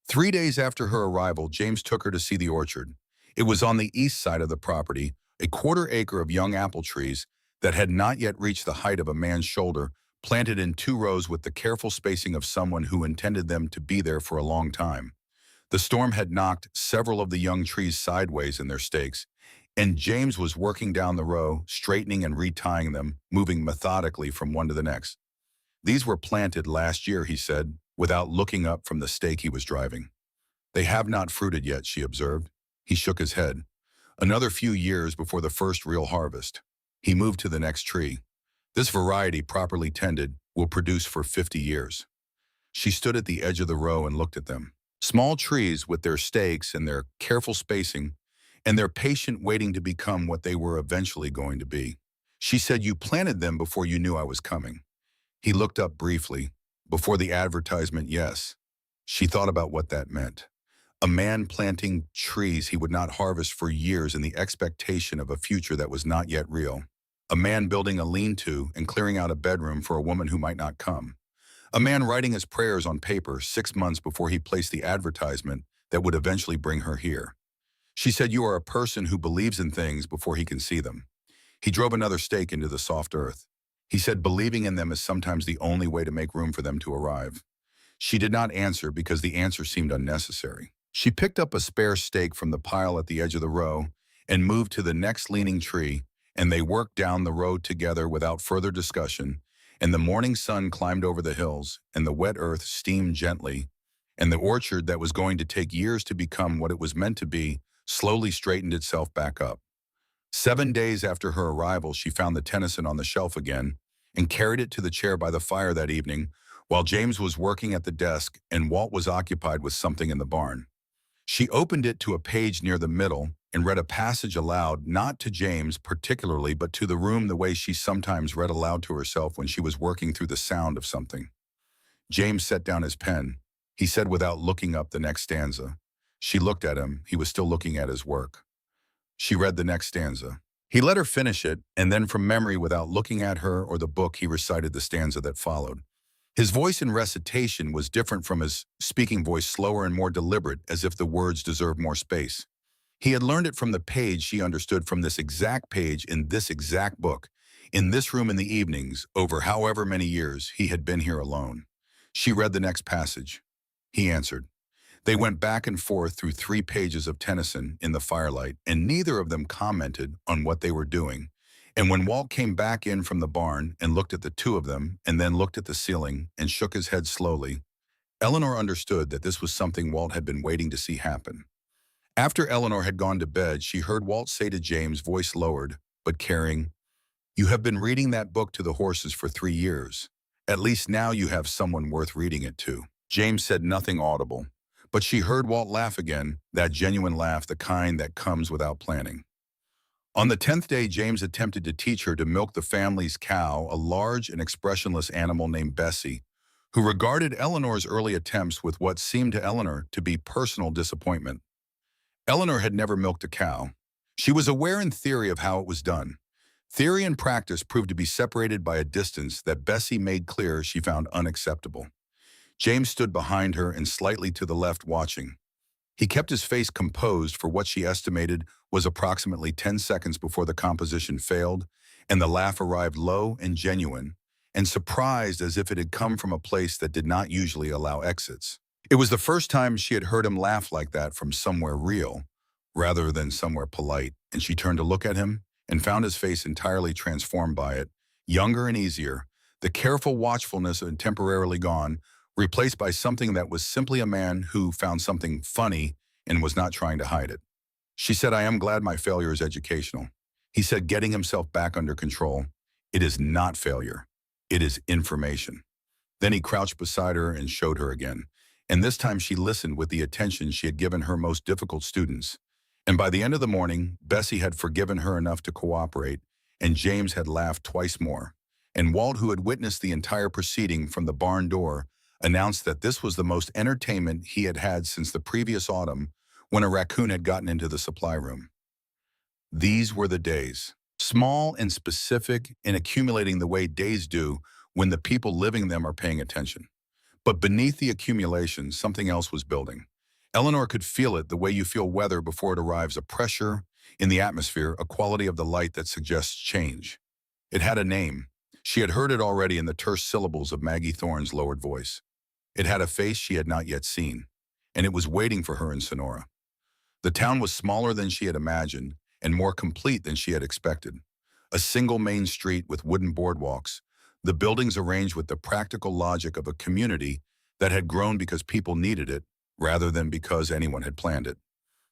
3 days after her arrival, James took her to see the orchard. It was on the east side of the property, a quarter-acre of young apple trees that had not yet reached the height of a man's shoulder, planted in 2 rows with the careful spacing of someone who intended them to be there for a long time. The storm had knocked several of the young trees sideways in their stakes, and James was working down the row, straightening and retying them, moving methodically from one to the next. These were planted last year, he said, without looking up from the stake he was driving. They have not fruited yet, she observed. He shook his head. Another few years before the first real harvest. He moved to the next tree. This variety, properly tended, will produce for 50 years. She stood at the edge of the row and looked at them. Small trees with their stakes and their careful spacing and their patient waiting to become what they were eventually going to be. She said, you planted them before you knew I was coming. He looked up briefly. Before the advertisement, yes. She thought about what that meant. A man planting trees he would not harvest for years in the expectation of a future that was not yet real. A man building a lean-to and clearing out a bedroom for a woman who might not come. A man writing his prayers on paper 6 months before he placed the advertisement that would eventually bring her here. She said, you are a person who believes in things before he can see them. He drove another stake into the soft earth. He said believing in them is sometimes the only way to make room for them to arrive. She did not answer because the answer seemed unnecessary. She picked up a spare stake from the pile at the edge of the row and moved to the next leaning tree, and they worked down the road together without further discussion, and the morning sun climbed over the hills, and the wet earth steamed gently, and the orchard that was going to take years to become what it was meant to be slowly straightened itself back up. 7 days after her arrival, she found the Tennyson on the shelf again and carried it to the chair by the fire that evening while James was working at the desk and Walt was occupied with something in the barn. She opened it to a page near the middle and read a passage aloud, not to James particularly, but to the room the way she sometimes read aloud to herself when she was working through the sound of something. James set down his pen. He said without looking up the next stanza. She looked at him. He was still looking at his work. She read the next stanza. He let her finish it, and then from memory, without looking at her or the book, he recited the stanza that followed. His voice in recitation was different from his speaking voice, slower and more deliberate, as if the words deserved more space. He had learned it from the page she understood from this exact page in this exact book, in this room in the evenings, over however many years he had been here alone. She read the next passage. He answered. They went back and forth through 3 pages of Tennyson in the firelight, and neither of them commented on what they were doing. And when Walt came back in from the barn and looked at the two of them, and then looked at the ceiling and shook his head slowly, Eleanor understood that this was something Walt had been waiting to see happen. After Eleanor had gone to bed, she heard Walt say to James, voice lowered, but caring, you have been reading that book to the horses for 3 years. At least now you have someone worth reading it to. James said nothing audible. But she heard Walt laugh again, that genuine laugh, the kind that comes without planning. On the 10th day, James attempted to teach her to milk the family's cow, a large and expressionless animal named Bessie, who regarded Eleanor's early attempts with what seemed to Eleanor to be personal disappointment. Eleanor had never milked a cow. She was aware in theory of how it was done. Theory and practice proved to be separated by a distance that Bessie made clear she found unacceptable. James stood behind her and slightly to the left watching. He kept his face composed for what she estimated was approximately 10 seconds before the composition failed, and the laugh arrived low and genuine, and surprised as if it had come from a place that did not usually allow exits. It was the first time she had heard him laugh like that from somewhere real, rather than somewhere polite and she turned to look at him and found his face entirely transformed by it, younger and easier, the careful watchfulness had temporarily gone, replaced by something that was simply a man who found something funny and was not trying to hide it. She said, I am glad my failure is educational. He said, getting himself back under control. It is not failure. It is information. Then he crouched beside her and showed her again. And this time she listened with the attention she had given her most difficult students. And by the end of the morning, Bessie had forgiven her enough to cooperate, and James had laughed twice more. And Walt, who had witnessed the entire proceeding from the barn door, announced that this was the most entertainment he had had since the previous autumn when a raccoon had gotten into the supply room. These were the days, small and specific and accumulating the way days do when the people living them are paying attention. But beneath the accumulation, something else was building. Eleanor could feel it the way you feel weather before it arrives, a pressure in the atmosphere, a quality of the light that suggests change. It had a name. She had heard it already in the terse syllables of Maggie Thorne's lowered voice. It had a face she had not yet seen, and it was waiting for her in Sonora. The town was smaller than she had imagined and more complete than she had expected. A single main street with wooden boardwalks, the buildings arranged with the practical logic of a community that had grown because people needed it rather than because anyone had planned it.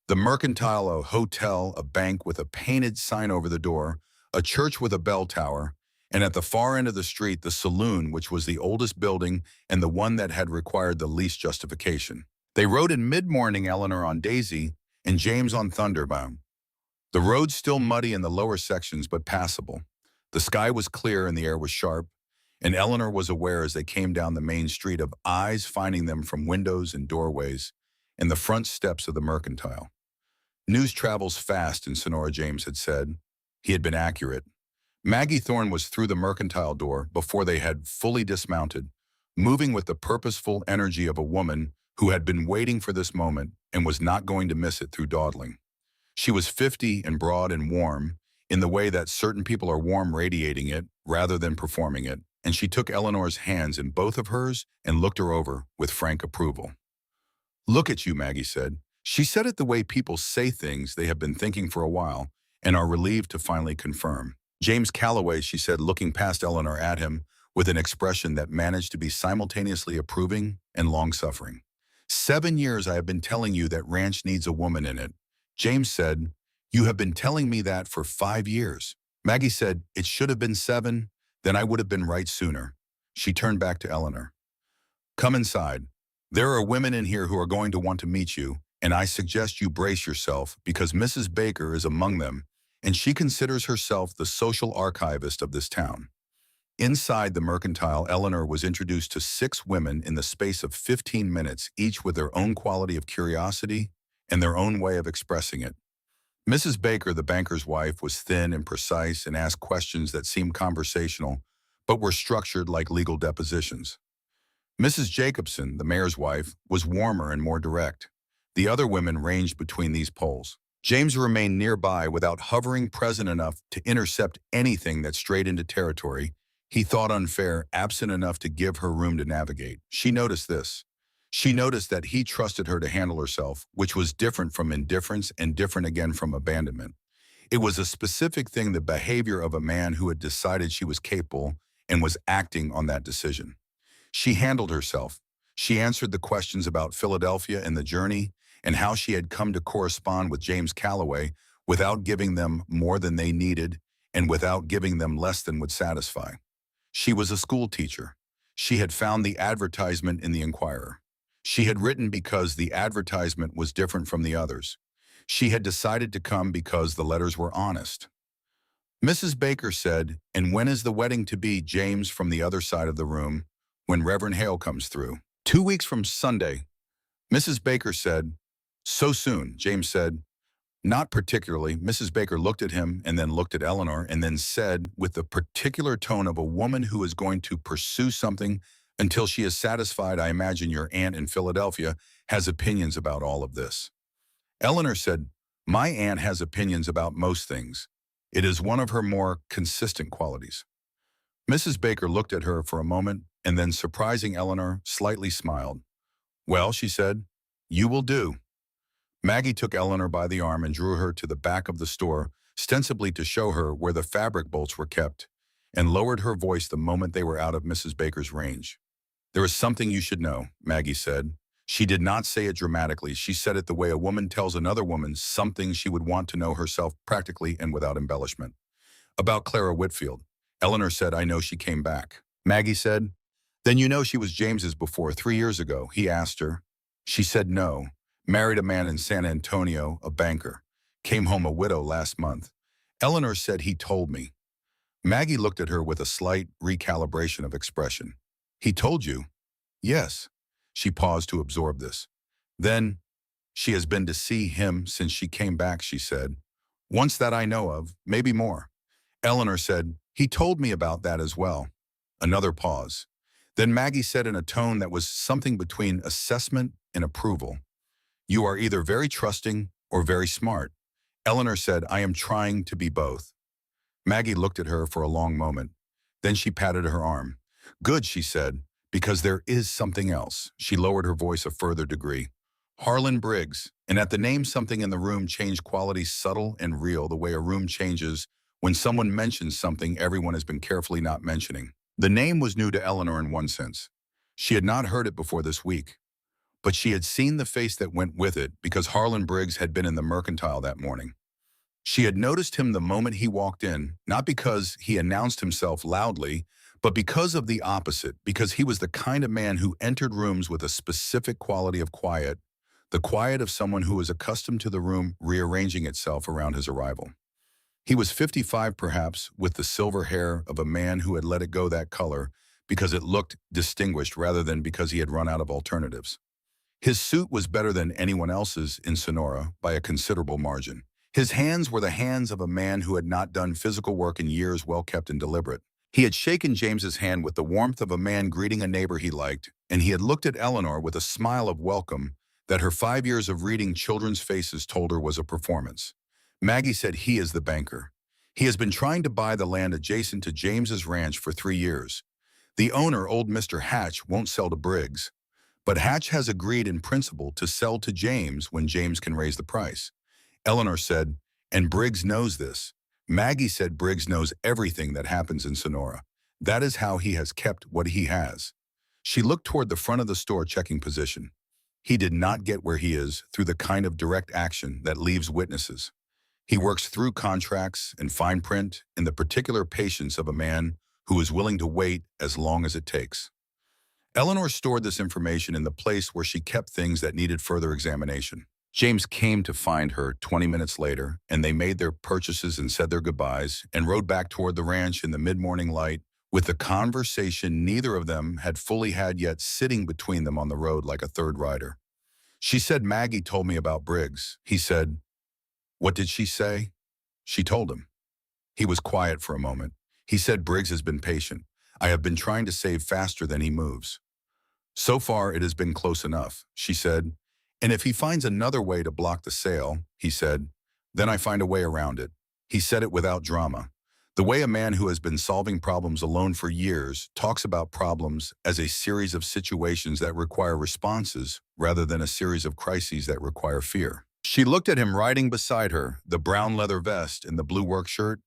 The Mercantile, a hotel, a bank with a painted sign over the door, a church with a bell tower, and at the far end of the street, the saloon, which was the oldest building and the one that had required the least justification. They rode in mid-morning, Eleanor on Daisy and James on Thunderbound. The road still muddy in the lower sections but passable. The sky was clear and the air was sharp, and Eleanor was aware as they came down the main street of eyes finding them from windows and doorways and the front steps of the Mercantile. News travels fast, in Sonora, James had said. He had been accurate. Maggie Thorne was through the Mercantile door before they had fully dismounted, moving with the purposeful energy of a woman who had been waiting for this moment and was not going to miss it through dawdling. She was 50 and broad and warm, in the way that certain people are warm radiating it rather than performing it, and she took Eleanor's hands in both of hers and looked her over with frank approval. Look at you, Maggie said. She said it the way people say things they have been thinking for a while and are relieved to finally confirm. James Calloway, she said, looking past Eleanor at him with an expression that managed to be simultaneously approving and long-suffering. 7 years I have been telling you that ranch needs a woman in it. James said, you have been telling me that for 5 years. Maggie said, it should have been 7, then I would have been right sooner. She turned back to Eleanor. Come inside. There are women in here who are going to want to meet you, and I suggest you brace yourself because Mrs. Baker is among them, and she considers herself the social archivist of this town. Inside the Mercantile, Eleanor was introduced to 6 women in the space of 15 minutes, each with their own quality of curiosity and their own way of expressing it. Mrs. Baker, the banker's wife, was thin and precise and asked questions that seemed conversational, but were structured like legal depositions. Mrs. Jacobson, the mayor's wife, was warmer and more direct. The other women ranged between these poles. James remained nearby without hovering present enough to intercept anything that strayed into territory he thought unfair, absent enough to give her room to navigate. She noticed this. She noticed that he trusted her to handle herself, which was different from indifference and different again from abandonment. It was a specific thing, the behavior of a man who had decided she was capable and was acting on that decision. She handled herself. She answered the questions about Philadelphia and the journey and how she had come to correspond with James Calloway without giving them more than they needed and without giving them less than would satisfy. She was a school teacher. She had found the advertisement in the Enquirer. She had written because the advertisement was different from the others. She had decided to come because the letters were honest. Mrs. Baker said, and when is the wedding to be? James from the other side of the room, when Reverend Hale comes through. 2 weeks from Sunday. Mrs. Baker said, so soon. James said, not particularly. Mrs. Baker looked at him and then looked at Eleanor and then said, with the particular tone of a woman who is going to pursue something until she is satisfied, I imagine your aunt in Philadelphia has opinions about all of this. Eleanor said, my aunt has opinions about most things. It is one of her more consistent qualities. Mrs. Baker looked at her for a moment and then, surprising Eleanor, slightly smiled. Well, she said, you will do. Maggie took Eleanor by the arm and drew her to the back of the store, ostensibly to show her where the fabric bolts were kept, and lowered her voice the moment they were out of Mrs. Baker's range. "There is something you should know," Maggie said. She did not say it dramatically. She said it the way a woman tells another woman something she would want to know herself, practically and without embellishment. "About Clara Whitfield." Eleanor said, "I know she came back." Maggie said, "Then you know she was James's before, 3 years ago." He asked her. She said no. "Married a man in San Antonio, a banker. Came home a widow last month." Eleanor said, "He told me." Maggie looked at her with a slight recalibration of expression. "He told you?" "Yes." She paused to absorb this. "Then, she has been to see him since she came back," she said. "Once that I know of, maybe more." Eleanor said, "He told me about that as well." Another pause. Then Maggie said in a tone that was something between assessment and approval, "You are either very trusting or very smart." Eleanor said, "I am trying to be both." Maggie looked at her for a long moment. Then she patted her arm. "Good," she said, "because there is something else." She lowered her voice a further degree. "Harlan Briggs." And at the name, something in the room changed, quality subtle and real, the way a room changes when someone mentions something everyone has been carefully not mentioning. The name was new to Eleanor in one sense. She had not heard it before this week, but she had seen the face that went with it because Harlan Briggs had been in the mercantile that morning. She had noticed him the moment he walked in, not because he announced himself loudly, but because of the opposite, because he was the kind of man who entered rooms with a specific quality of quiet, the quiet of someone who was accustomed to the room rearranging itself around his arrival. He was 55 perhaps, with the silver hair of a man who had let it go that color because it looked distinguished rather than because he had run out of alternatives. His suit was better than anyone else's in Sonora by a considerable margin. His hands were the hands of a man who had not done physical work in years, well kept and deliberate. He had shaken James's hand with the warmth of a man greeting a neighbor he liked, and he had looked at Eleanor with a smile of welcome that her 5 years of reading children's faces told her was a performance. Maggie said, "He is the banker. He has been trying to buy the land adjacent to James's ranch for 3 years. The owner, old Mr. Hatch, won't sell to Briggs, but Hatch has agreed in principle to sell to James when James can raise the price." Eleanor said, "And Briggs knows this." Maggie said, "Briggs knows everything that happens in Sonora. That is how he has kept what he has." She looked toward the front of the store, checking position. "He did not get where he is through the kind of direct action that leaves witnesses. He works through contracts and fine print and the particular patience of a man who is willing to wait as long as it takes." Eleanor stored this information in the place where she kept things that needed further examination. James came to find her 20 minutes later, and they made their purchases and said their goodbyes and rode back toward the ranch in the mid-morning light with the conversation neither of them had fully had yet sitting between them on the road like a third rider. She said, "Maggie told me about Briggs." He said, "What did she say?" She told him. He was quiet for a moment. He said, "Briggs has been patient. I have been trying to save faster than he moves. So far, it has been close enough," she said. "And if he finds another way to block the sale," he said, "then I find a way around it." He said it without drama. The way a man who has been solving problems alone for years talks about problems as a series of situations that require responses rather than a series of crises that require fear. She looked at him riding beside her, the brown leather vest and the blue work shirt,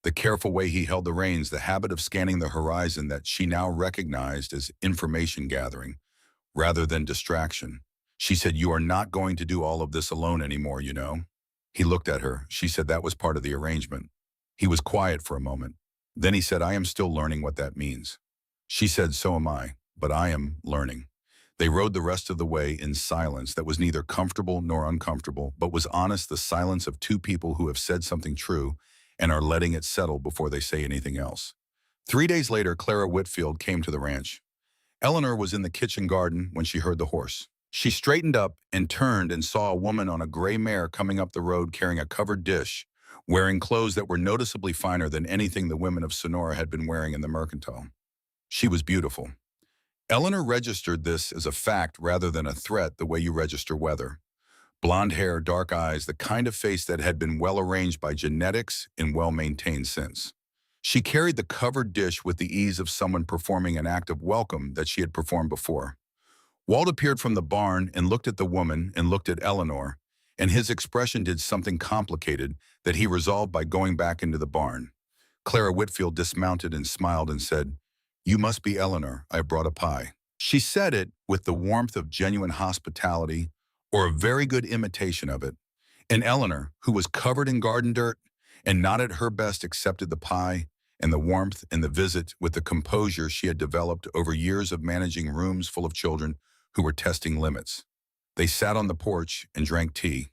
the careful way he held the reins, the habit of scanning the horizon that she now recognized as information gathering rather than distraction. She said, "You are not going to do all of this alone anymore, you know." He looked at her. She said that was part of the arrangement. He was quiet for a moment. Then he said, "I am still learning what that means." She said, "So am I, but I am learning." They rode the rest of the way in silence that was neither comfortable nor uncomfortable, but was honest, the silence of two people who have said something true and are letting it settle before they say anything else. 3 days later, Clara Whitfield came to the ranch. Eleanor was in the kitchen garden when she heard the horse. She straightened up and turned and saw a woman on a gray mare coming up the road carrying a covered dish, wearing clothes that were noticeably finer than anything the women of Sonora had been wearing in the mercantile. She was beautiful. Eleanor registered this as a fact rather than a threat, the way you register weather. Blonde hair, dark eyes, the kind of face that had been well arranged by genetics and well maintained since. She carried the covered dish with the ease of someone performing an act of welcome that she had performed before. Walt appeared from the barn and looked at the woman and looked at Eleanor, and his expression did something complicated that he resolved by going back into the barn. Clara Whitfield dismounted and smiled and said, "You must be Eleanor. I brought a pie." She said it with the warmth of genuine hospitality, or a very good imitation of it. And Eleanor, who was covered in garden dirt and not at her best, accepted the pie and the warmth and the visit with the composure she had developed over years of managing rooms full of children who were testing limits. They sat on the porch and drank tea.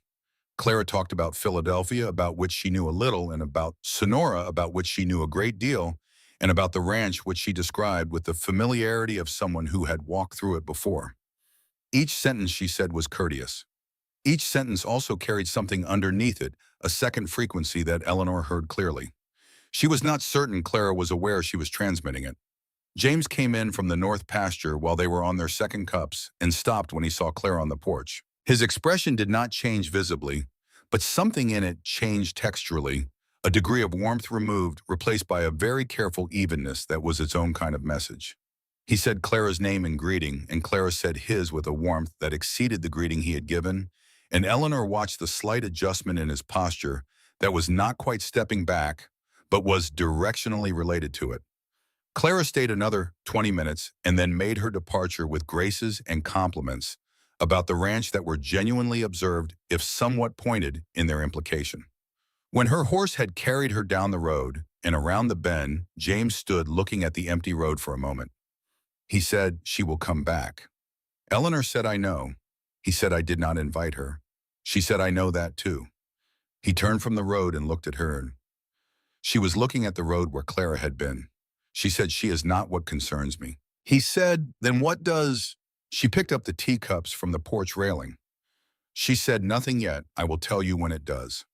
Clara talked about Philadelphia, about which she knew a little, and about Sonora, about which she knew a great deal, and about the ranch, which she described with the familiarity of someone who had walked through it before. Each sentence she said was courteous. Each sentence also carried something underneath it, a second frequency that Eleanor heard clearly. She was not certain Clara was aware she was transmitting it. James came in from the north pasture while they were on their second cups and stopped when he saw Clara on the porch. His expression did not change visibly, but something in it changed texturally, a degree of warmth removed, replaced by a very careful evenness that was its own kind of message. He said Clara's name in greeting, and Clara said his with a warmth that exceeded the greeting he had given, and Eleanor watched the slight adjustment in his posture that was not quite stepping back, but was directionally related to it. Clara stayed another 20 minutes and then made her departure with graces and compliments about the ranch that were genuinely observed, if somewhat pointed in their implication. When her horse had carried her down the road and around the bend, James stood looking at the empty road for a moment. He said, "She will come back." Eleanor said, "I know." He said, "I did not invite her." She said, "I know that too." He turned from the road and looked at her. She was looking at the road where Clara had been. She said, "She is not what concerns me." He said, "Then what does—" She picked up the teacups from the porch railing. She said, "Nothing yet. I will tell you when it does."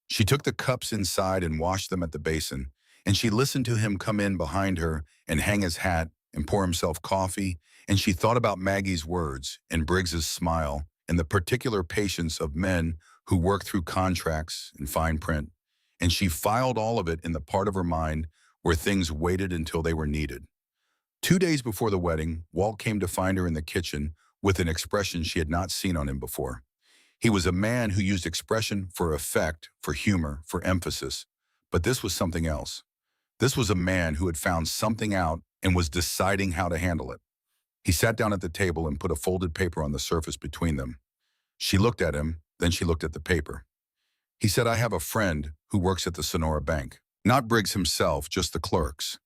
She took the cups inside and washed them at the basin, and she listened to him come in behind her and hang his hat and pour himself coffee, and she thought about Maggie's words and Briggs's smile and the particular patience of men who work through contracts and fine print, and she filed all of it in the part of her mind where things waited until they were needed. 2 days before the wedding, Walt came to find her in the kitchen with an expression she had not seen on him before. He was a man who used expression for effect, for humor, for emphasis. But this was something else. This was a man who had found something out and was deciding how to handle it. He sat down at the table and put a folded paper on the surface between them. She looked at him, then she looked at the paper. He said, "I have a friend who works at the Sonora Bank. Not Briggs himself, just the clerks.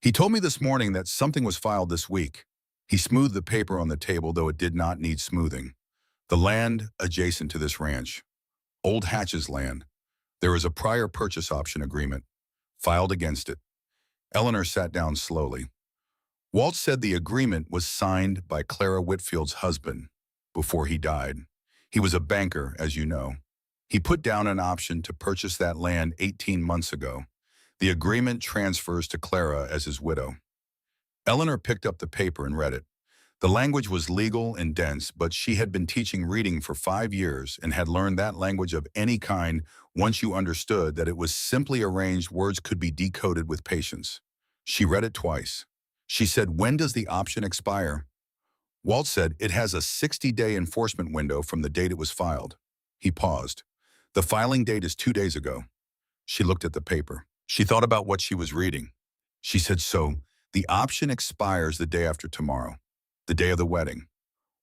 He told me this morning that something was filed this week." He smoothed the paper on the table, though it did not need smoothing. "The land adjacent to this ranch. Old Hatch's land. There is a prior purchase option agreement filed against it." Eleanor sat down slowly. Walt said the agreement was signed by Clara Whitfield's husband before he died. He was a banker, as you know. He put down an option to purchase that land 18 months ago. The agreement transfers to Clara as his widow. Eleanor picked up the paper and read it. The language was legal and dense, but she had been teaching reading for 5 years and had learned that language of any kind once you understood that it was simply arranged words could be decoded with patience. She read it twice. She said, "When does the option expire?" Walt said, "It has a 60-day enforcement window from the date it was filed." He paused. "The filing date is 2 days ago." She looked at the paper. She thought about what she was reading. She said, "So, the option expires the day after tomorrow, the day of the wedding."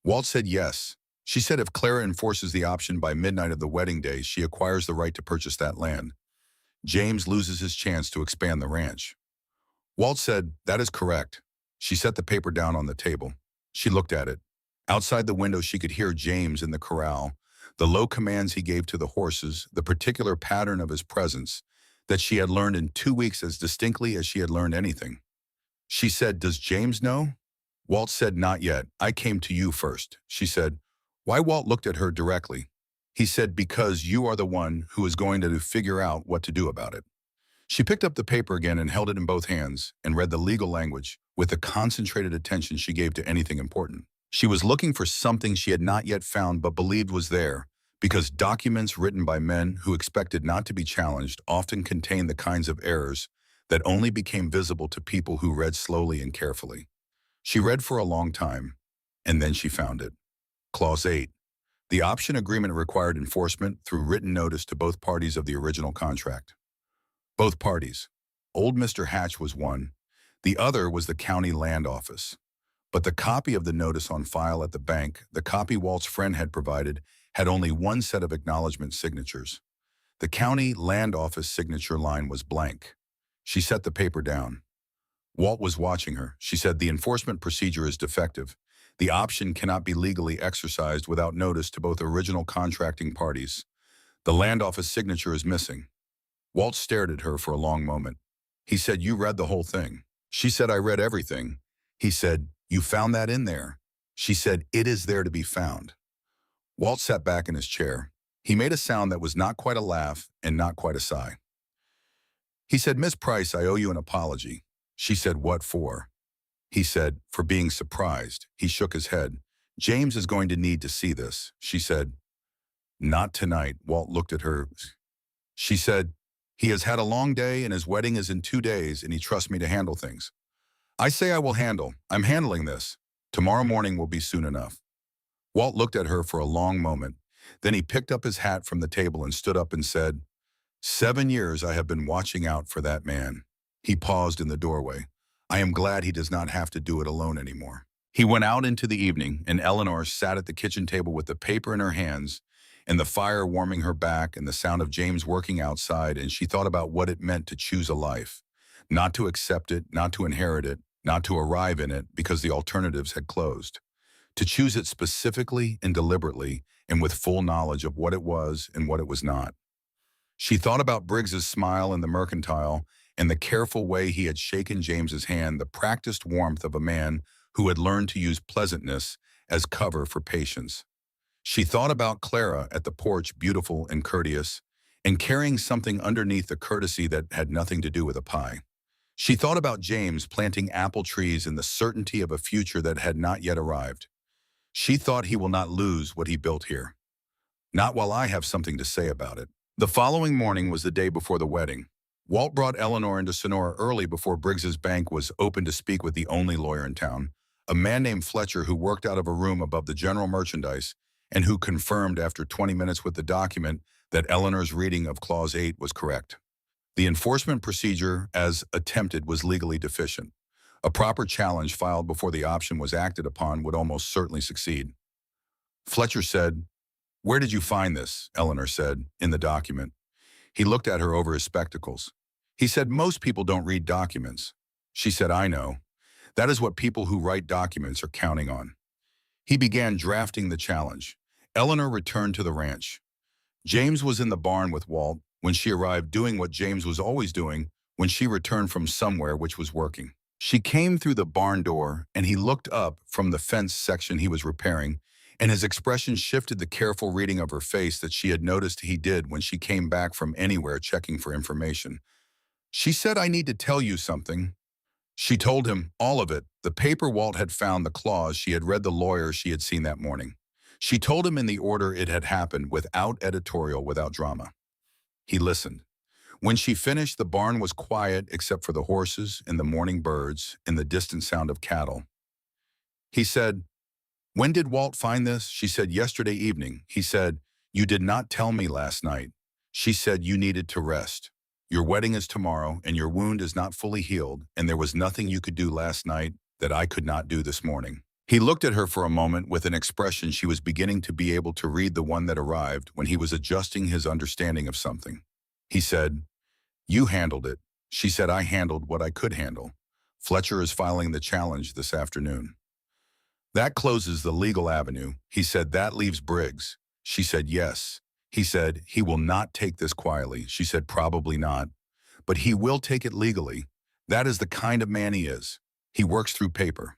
Walt said yes. She said if Clara enforces the option by midnight of the wedding day, she acquires the right to purchase that land. James loses his chance to expand the ranch. Walt said, "That is correct." She set the paper down on the table. She looked at it. Outside the window, she could hear James in the corral, the low commands he gave to the horses, the particular pattern of his presence that she had learned in 2 weeks as distinctly as she had learned anything. She said, "Does James know?" Walt said, "Not yet. I came to you first." She said, "Why?" Walt looked at her directly. He said, "Because you are the one who is going to figure out what to do about it." She picked up the paper again and held it in both hands and read the legal language with the concentrated attention she gave to anything important. She was looking for something she had not yet found but believed was there, because documents written by men who expected not to be challenged often contain the kinds of errors that only became visible to people who read slowly and carefully. She read for a long time, and then she found it. Clause 8. The option agreement required enforcement through written notice to both parties of the original contract. Both parties. Old Mr. Hatch was one. The other was the county land office. But the copy of the notice on file at the bank, the copy Walt's friend had provided, had only one set of acknowledgement signatures. The county land office signature line was blank. She set the paper down. Walt was watching her. She said, "The enforcement procedure is defective. The option cannot be legally exercised without notice to both original contracting parties. The land office signature is missing." Walt stared at her for a long moment. He said, "You read the whole thing." She said, "I read everything." He said, "You found that in there?" She said, "It is there to be found." Walt sat back in his chair. He made a sound that was not quite a laugh and not quite a sigh. He said, "Miss Price, I owe you an apology." She said, "What for?" He said, "For being surprised." He shook his head. "James is going to need to see this." She said, "Not tonight." Walt looked at her. She said, "He has had a long day and his wedding is in 2 days and he trusts me to handle things." "I say I will handle. I'm handling this. Tomorrow morning will be soon enough." Walt looked at her for a long moment. Then he picked up his hat from the table and stood up and said, "7 years I have been watching out for that man." He paused in the doorway. "I am glad he does not have to do it alone anymore." He went out into the evening, and Eleanor sat at the kitchen table with the paper in her hands and the fire warming her back and the sound of James working outside, and she thought about what it meant to choose a life. Not to accept it, not to inherit it, not to arrive in it because the alternatives had closed. To choose it specifically and deliberately and with full knowledge of what it was and what it was not. She thought about Briggs's smile in the mercantile and the careful way he had shaken James's hand, the practiced warmth of a man who had learned to use pleasantness as cover for patience. She thought about Clara at the porch, beautiful and courteous, and carrying something underneath the courtesy that had nothing to do with a pie. She thought about James planting apple trees in the certainty of a future that had not yet arrived. She thought, he will not lose what he built here. Not while I have something to say about it. The following morning was the day before the wedding. Walt brought Eleanor into Sonora early before Briggs's bank was open to speak with the only lawyer in town, a man named Fletcher who worked out of a room above the general merchandise and who confirmed after 20 minutes with the document that Eleanor's reading of Clause 8 was correct. The enforcement procedure, as attempted, was legally deficient. A proper challenge filed before the option was acted upon would almost certainly succeed. Fletcher said, "Where did you find this?" Eleanor said, "In the document." He looked at her over his spectacles. He said, "Most people don't read documents." She said, "I know. That is what people who write documents are counting on." He began drafting the challenge. Eleanor returned to the ranch. James was in the barn with Walt when she arrived, doing what James was always doing when she returned from somewhere which was working. She came through the barn door, and he looked up from the fence section he was repairing, and his expression shifted the careful reading of her face that she had noticed he did when she came back from anywhere checking for information. She said, "I need to tell you something." She told him all of it, the paper Walt had found, the clause she had read, the lawyer she had seen that morning. She told him in the order it had happened, without editorial, without drama. He listened. When she finished, the barn was quiet except for the horses and the morning birds and the distant sound of cattle. He said, "When did Walt find this?" She said, "Yesterday evening." He said, "You did not tell me last night." She said, "You needed to rest. Your wedding is tomorrow and your wound is not fully healed, and there was nothing you could do last night that I could not do this morning." He looked at her for a moment with an expression she was beginning to be able to read, the one that arrived when he was adjusting his understanding of something. He said, "You handled it." She said, "I handled what I could handle. Fletcher is filing the challenge this afternoon." "That closes the legal avenue." He said, "That leaves Briggs." She said, "Yes." He said, "He will not take this quietly." She said, "Probably not. But he will take it legally. That is the kind of man he is. He works through paper."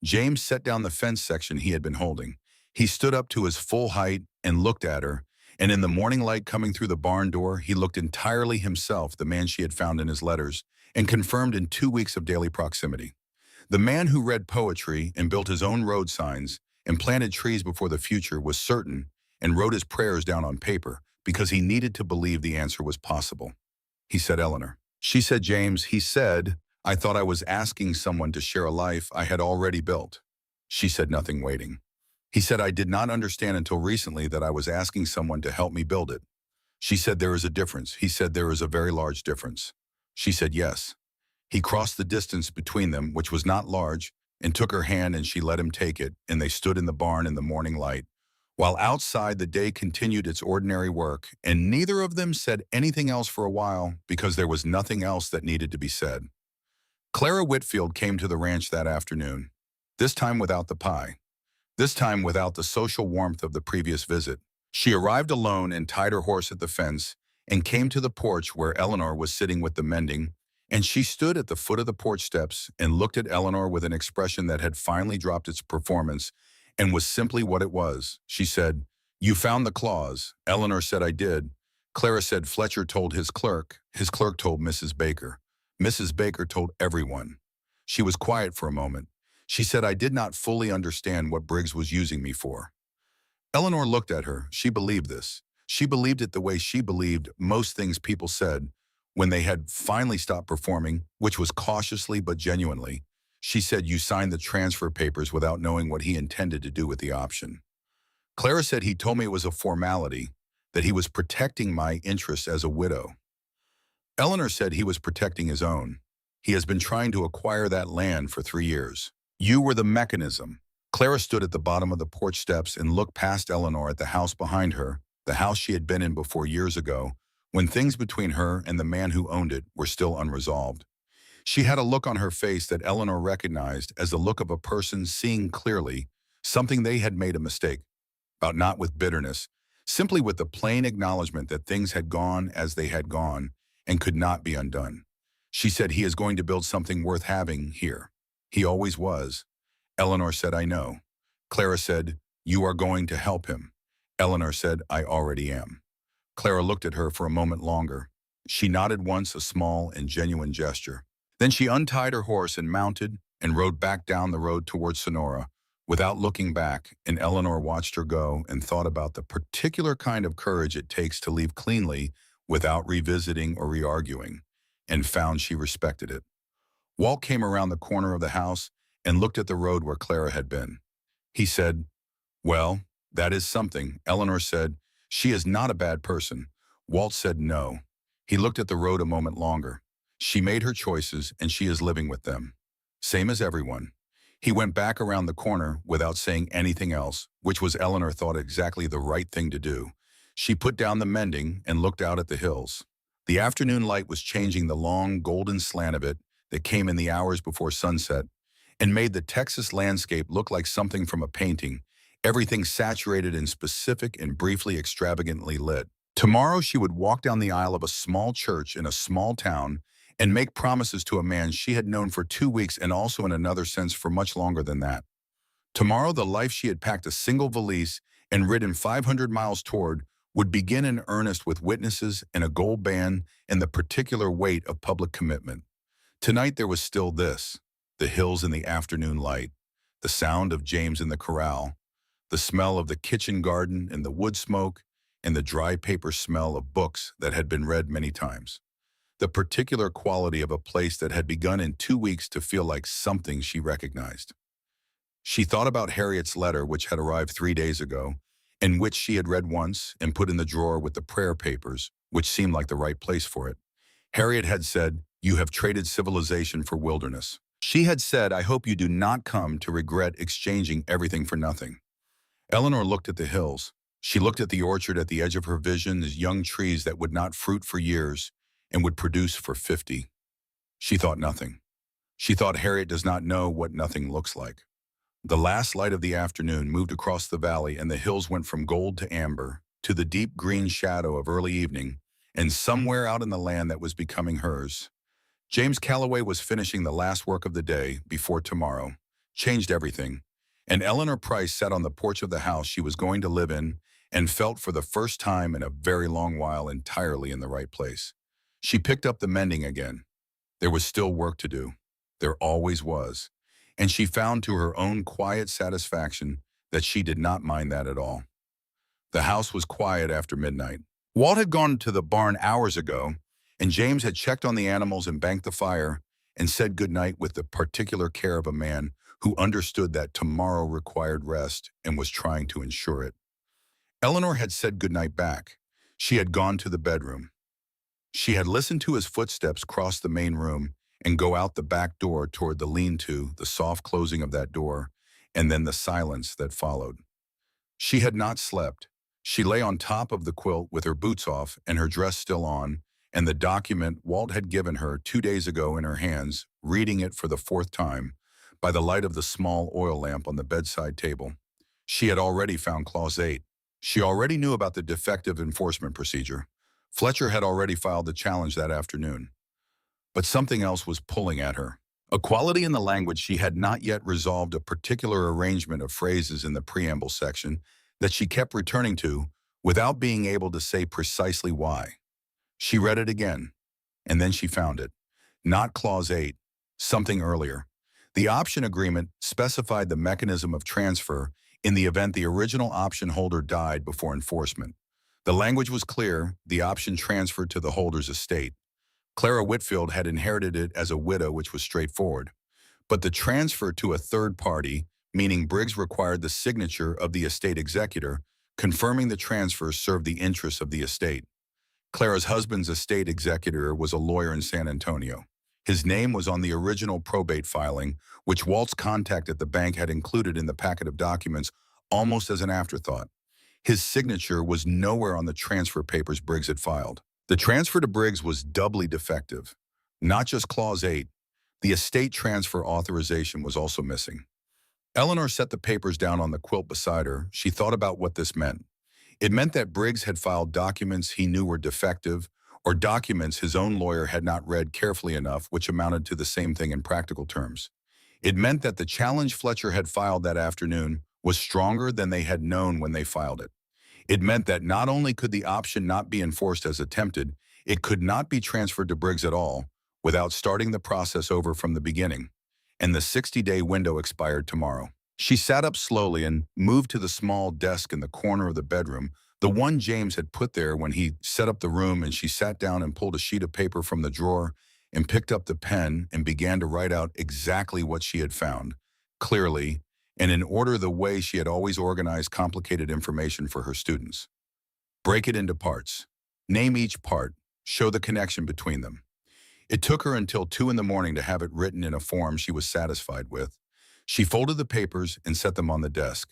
James set down the fence section he had been holding. He stood up to his full height and looked at her, and in the morning light coming through the barn door, he looked entirely himself, the man she had found in his letters, and confirmed in 2 weeks of daily proximity. The man who read poetry and built his own road signs and planted trees before the future was certain and wrote his prayers down on paper because he needed to believe the answer was possible. He said, "Eleanor." She said, "James." He said, "I thought I was asking someone to share a life I had already built." She said, "Nothing, waiting." He said, I did not understand until recently that I was asking someone to help me build it. She said, there is a difference. He said, there is a very large difference. She said, yes. He crossed the distance between them, which was not large, and took her hand and she let him take it, and they stood in the barn in the morning light. While outside, the day continued its ordinary work, and neither of them said anything else for a while because there was nothing else that needed to be said. Clara Whitfield came to the ranch that afternoon, this time without the pie, this time without the social warmth of the previous visit. She arrived alone and tied her horse at the fence and came to the porch where Eleanor was sitting with the mending, and she stood at the foot of the porch steps and looked at Eleanor with an expression that had finally dropped its performance and was simply what it was. She said, "You found the claws." Eleanor said, "I did." Clara said, "Fletcher told his clerk. His clerk told Mrs. Baker. Mrs. Baker told everyone." She was quiet for a moment. She said, "I did not fully understand what Briggs was using me for." Eleanor looked at her. She believed this. She believed it the way she believed most things people said when they had finally stopped performing, which was cautiously but genuinely. She said, "You signed the transfer papers without knowing what he intended to do with the option." Clara said, "He told me it was a formality, that he was protecting my interests as a widow." Eleanor said he was protecting his own. "He has been trying to acquire that land for 3 years. You were the mechanism." Clara stood at the bottom of the porch steps and looked past Eleanor at the house behind her, the house she had been in before years ago, when things between her and the man who owned it were still unresolved. She had a look on her face that Eleanor recognized as the look of a person seeing clearly something they had made a mistake about, not with bitterness, simply with the plain acknowledgement that things had gone as they had gone and could not be undone. She said, "He is going to build something worth having here. He always was." Eleanor said, "I know." Clara said, "You are going to help him." Eleanor said, "I already am." Clara looked at her for a moment longer. She nodded once, a small and genuine gesture. Then she untied her horse and mounted and rode back down the road towards Sonora without looking back, and Eleanor watched her go and thought about the particular kind of courage it takes to leave cleanly without revisiting or re-arguing, and found she respected it. Walt came around the corner of the house and looked at the road where Clara had been. He said, "Well, that is something." Eleanor said, "She is not a bad person." Walt said no. He looked at the road a moment longer. "She made her choices and she is living with them. Same as everyone." He went back around the corner without saying anything else, which was, Eleanor thought, exactly the right thing to do. She put down the mending and looked out at the hills. The afternoon light was changing the long golden slant of it that came in the hours before sunset and made the Texas landscape look like something from a painting, everything saturated and specific and briefly extravagantly lit. Tomorrow she would walk down the aisle of a small church in a small town and make promises to a man she had known for 2 weeks and also in another sense for much longer than that. Tomorrow the life she had packed a single valise and ridden 500 miles toward would begin in earnest with witnesses and a gold band and the particular weight of public commitment. Tonight there was still this: the hills in the afternoon light, the sound of James in the corral, the smell of the kitchen garden and the wood smoke, and the dry paper smell of books that had been read many times. The particular quality of a place that had begun in 2 weeks to feel like something she recognized. She thought about Harriet's letter, which had arrived 3 days ago, and which she had read once and put in the drawer with the prayer papers, which seemed like the right place for it. Harriet had said, "You have traded civilization for wilderness." She had said, "I hope you do not come to regret exchanging everything for nothing." Eleanor looked at the hills. She looked at the orchard at the edge of her vision as young trees that would not fruit for years and would produce for 50. She thought nothing. She thought Harriet does not know what nothing looks like. The last light of the afternoon moved across the valley and the hills went from gold to amber, to the deep green shadow of early evening, and somewhere out in the land that was becoming hers, James Calloway was finishing the last work of the day before tomorrow, changed everything, and Eleanor Price sat on the porch of the house she was going to live in and felt for the first time in a very long while entirely in the right place. She picked up the mending again. There was still work to do. There always was. And she found to her own quiet satisfaction that she did not mind that at all. The house was quiet after midnight. Walt had gone to the barn hours ago, and James had checked on the animals and banked the fire and said goodnight with the particular care of a man who understood that tomorrow required rest and was trying to ensure it. Eleanor had said goodnight back. She had gone to the bedroom. She had listened to his footsteps cross the main room and go out the back door toward the lean-to, the soft closing of that door, and then the silence that followed. She had not slept. She lay on top of the quilt with her boots off and her dress still on, and the document Walt had given her 2 days ago in her hands, reading it for the fourth time, by the light of the small oil lamp on the bedside table. She had already found Clause 8. She already knew about the defective enforcement procedure. Fletcher had already filed the challenge that afternoon. But something else was pulling at her. A quality in the language she had not yet resolved, a particular arrangement of phrases in the preamble section that she kept returning to without being able to say precisely why. She read it again, and then she found it. Not Clause 8, something earlier. The option agreement specified the mechanism of transfer in the event the original option holder died before enforcement. The language was clear: the option transferred to the holder's estate. Clara Whitfield had inherited it as a widow, which was straightforward. But the transfer to a third party, meaning Briggs required the signature of the estate executor, confirming the transfer served the interests of the estate. Clara's husband's estate executor was a lawyer in San Antonio. His name was on the original probate filing, which Walt's contact at the bank had included in the packet of documents almost as an afterthought. His signature was nowhere on the transfer papers Briggs had filed. The transfer to Briggs was doubly defective. Not just Clause 8, the estate transfer authorization was also missing. Eleanor set the papers down on the quilt beside her. She thought about what this meant. It meant that Briggs had filed documents he knew were defective, or documents his own lawyer had not read carefully enough, which amounted to the same thing in practical terms. It meant that the challenge Fletcher had filed that afternoon was stronger than they had known when they filed it. It meant that not only could the option not be enforced as attempted, it could not be transferred to Briggs at all without starting the process over from the beginning. And the 60-day window expired tomorrow. She sat up slowly and moved to the small desk in the corner of the bedroom, the one James had put there when he set up the room, and she sat down and pulled a sheet of paper from the drawer and picked up the pen and began to write out exactly what she had found, clearly, and in order, the way she had always organized complicated information for her students. Break it into parts. Name each part. Show the connection between them. It took her until 2 in the morning to have it written in a form she was satisfied with. She folded the papers and set them on the desk.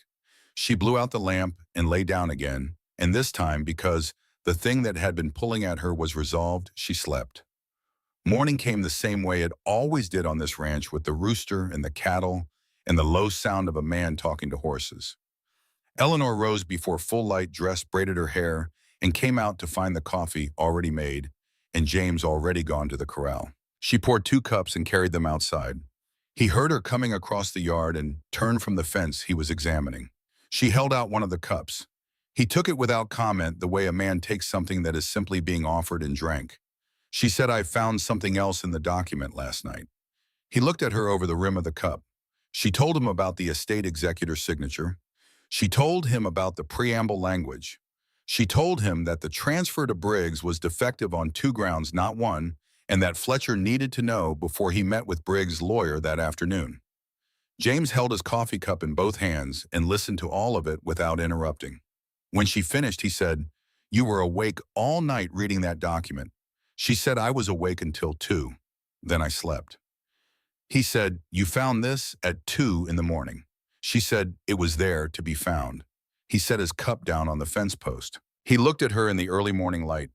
She blew out the lamp and lay down again, and this time, because the thing that had been pulling at her was resolved, she slept. Morning came the same way it always did on this ranch, with the rooster and the cattle and the low sound of a man talking to horses. Eleanor rose before full light, dressed, braided her hair, and came out to find the coffee already made and James already gone to the corral. She poured 2 cups and carried them outside. He heard her coming across the yard and turned from the fence he was examining. She held out one of the cups. He took it without comment, the way a man takes something that is simply being offered, and drank. She said, "I found something else in the document last night." He looked at her over the rim of the cup. She told him about the estate executor's signature. She told him about the preamble language. She told him that the transfer to Briggs was defective on 2 grounds, not 1, and that Fletcher needed to know before he met with Briggs' lawyer that afternoon. James held his coffee cup in both hands and listened to all of it without interrupting. When she finished, he said, "You were awake all night reading that document." She said, "I was awake until 2. Then I slept." He said, "You found this at 2 in the morning." She said, "It was there to be found." He set his cup down on the fence post. He looked at her in the early morning light.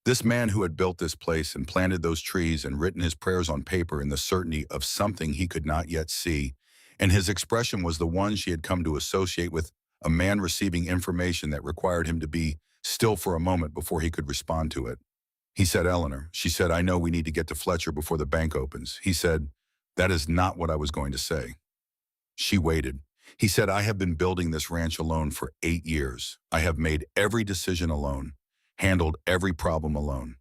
This man who had built this place and planted those trees and written his prayers on paper in the certainty of something he could not yet see, and his expression was the one she had come to associate with a man receiving information that required him to be still for a moment before he could respond to it. He said, "Eleanor," she said, "I know we need to get to Fletcher before the bank opens." He said, "That is not what I was going to say." She waited. He said, "I have been building this ranch alone for 8 years. I have made every decision alone, handled every problem alone."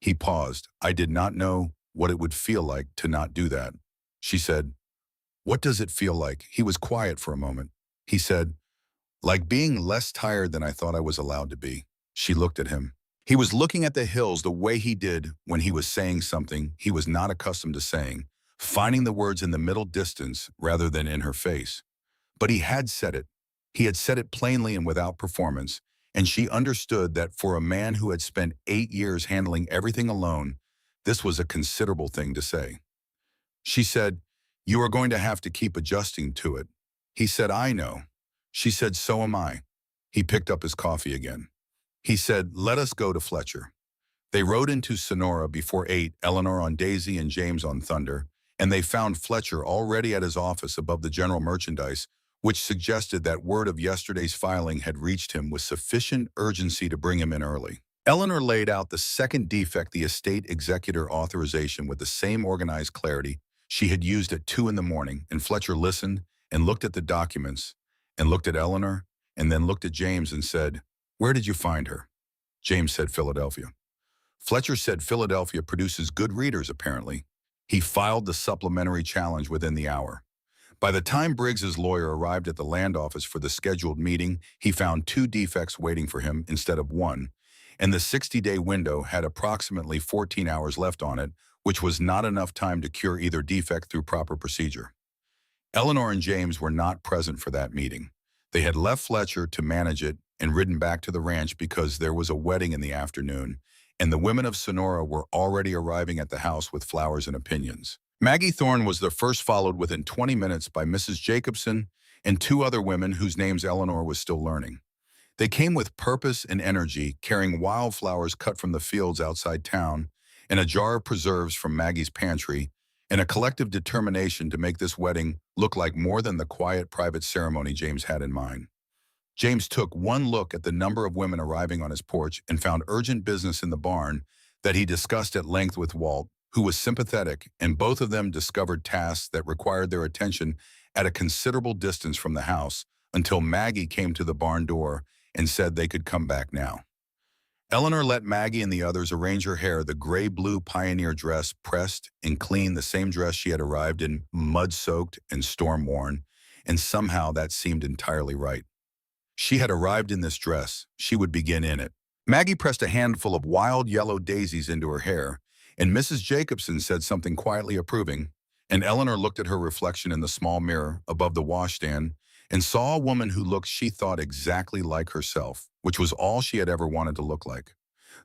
He paused. "I did not know what it would feel like to not do that." She said, "What does it feel like?" He was quiet for a moment. He said, "Like being less tired than I thought I was allowed to be." She looked at him. He was looking at the hills the way he did when he was saying something he was not accustomed to saying, finding the words in the middle distance rather than in her face. But he had said it. He had said it plainly and without performance, and she understood that for a man who had spent 8 years handling everything alone, this was a considerable thing to say. She said, "You are going to have to keep adjusting to it." He said, "I know." She said, "So am I." He picked up his coffee again. He said, "Let us go to Fletcher." They rode into Sonora before 8, Eleanor on Daisy and James on Thunder, and they found Fletcher already at his office above the general merchandise, which suggested that word of yesterday's filing had reached him with sufficient urgency to bring him in early. Eleanor laid out the second defect, the estate executor authorization, with the same organized clarity she had used at 2 in the morning, and Fletcher listened and looked at the documents and looked at Eleanor and then looked at James and said, "Where did you find her?" James said, "Philadelphia." Fletcher said, "Philadelphia produces good readers, apparently." He filed the supplementary challenge within the hour. By the time Briggs's lawyer arrived at the land office for the scheduled meeting, he found 2 defects waiting for him instead of 1, and the 60-day window had approximately 14 hours left on it, which was not enough time to cure either defect through proper procedure. Eleanor and James were not present for that meeting. They had left Fletcher to manage it and ridden back to the ranch because there was a wedding in the afternoon, and the women of Sonora were already arriving at the house with flowers and opinions. Maggie Thorne was the first, followed within 20 minutes by Mrs. Jacobson and 2 other women whose names Eleanor was still learning. They came with purpose and energy, carrying wildflowers cut from the fields outside town, and a jar of preserves from Maggie's pantry, and a collective determination to make this wedding look like more than the quiet private ceremony James had in mind. James took one look at the number of women arriving on his porch and found urgent business in the barn that he discussed at length with Walt, who was sympathetic, and both of them discovered tasks that required their attention at a considerable distance from the house until Maggie came to the barn door and said they could come back now. Eleanor let Maggie and the others arrange her hair, the gray-blue pioneer dress, pressed and clean, the same dress she had arrived in, mud-soaked and storm-worn, and somehow that seemed entirely right. She had arrived in this dress. She would begin in it. Maggie pressed a handful of wild yellow daisies into her hair, and Mrs. Jacobson said something quietly approving, and Eleanor looked at her reflection in the small mirror above the washstand and saw a woman who looked, she thought, exactly like herself, which was all she had ever wanted to look like.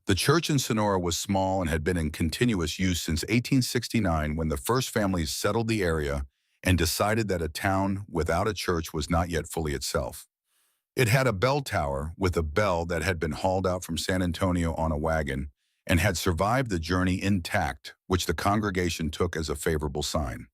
The church in Sonora was small and had been in continuous use since 1869, when the first families settled the area and decided that a town without a church was not yet fully itself. It had a bell tower with a bell that had been hauled out from San Antonio on a wagon and had survived the journey intact, which the congregation took as a favorable sign.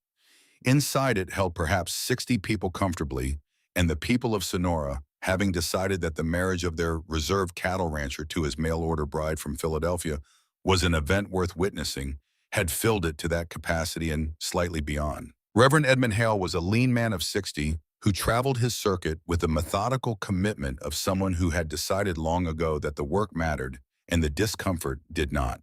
Inside it held perhaps 60 people comfortably, and the people of Sonora, having decided that the marriage of their reserve cattle rancher to his mail-order bride from Philadelphia was an event worth witnessing, had filled it to that capacity and slightly beyond. Reverend Edmund Hale was a lean man of 60 who traveled his circuit with the methodical commitment of someone who had decided long ago that the work mattered and the discomfort did not.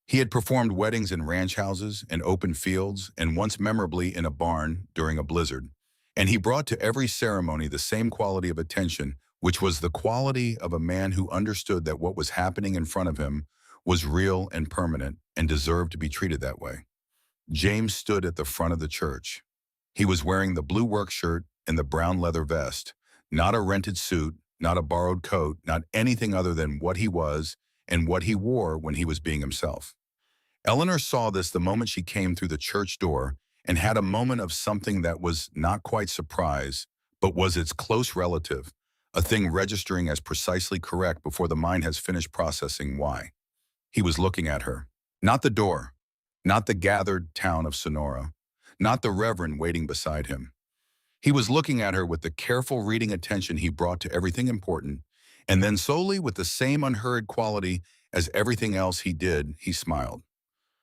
He had performed weddings in ranch houses and open fields, and once memorably in a barn during a blizzard, and he brought to every ceremony the same quality of attention, which was the quality of a man who understood that what was happening in front of him was real and permanent and deserved to be treated that way. James stood at the front of the church. He was wearing the blue work shirt and the brown leather vest, not a rented suit, not a borrowed coat, not anything other than what he was and what he wore when he was being himself. Eleanor saw this the moment she came through the church door and had a moment of something that was not quite surprise, but was its close relative, a thing registering as precisely correct before the mind has finished processing why. He was looking at her. Not the door, not the gathered town of Sonora, not the reverend waiting beside him. He was looking at her with the careful reading attention he brought to everything important, and then solely with the same unhurried quality as everything else he did, he smiled.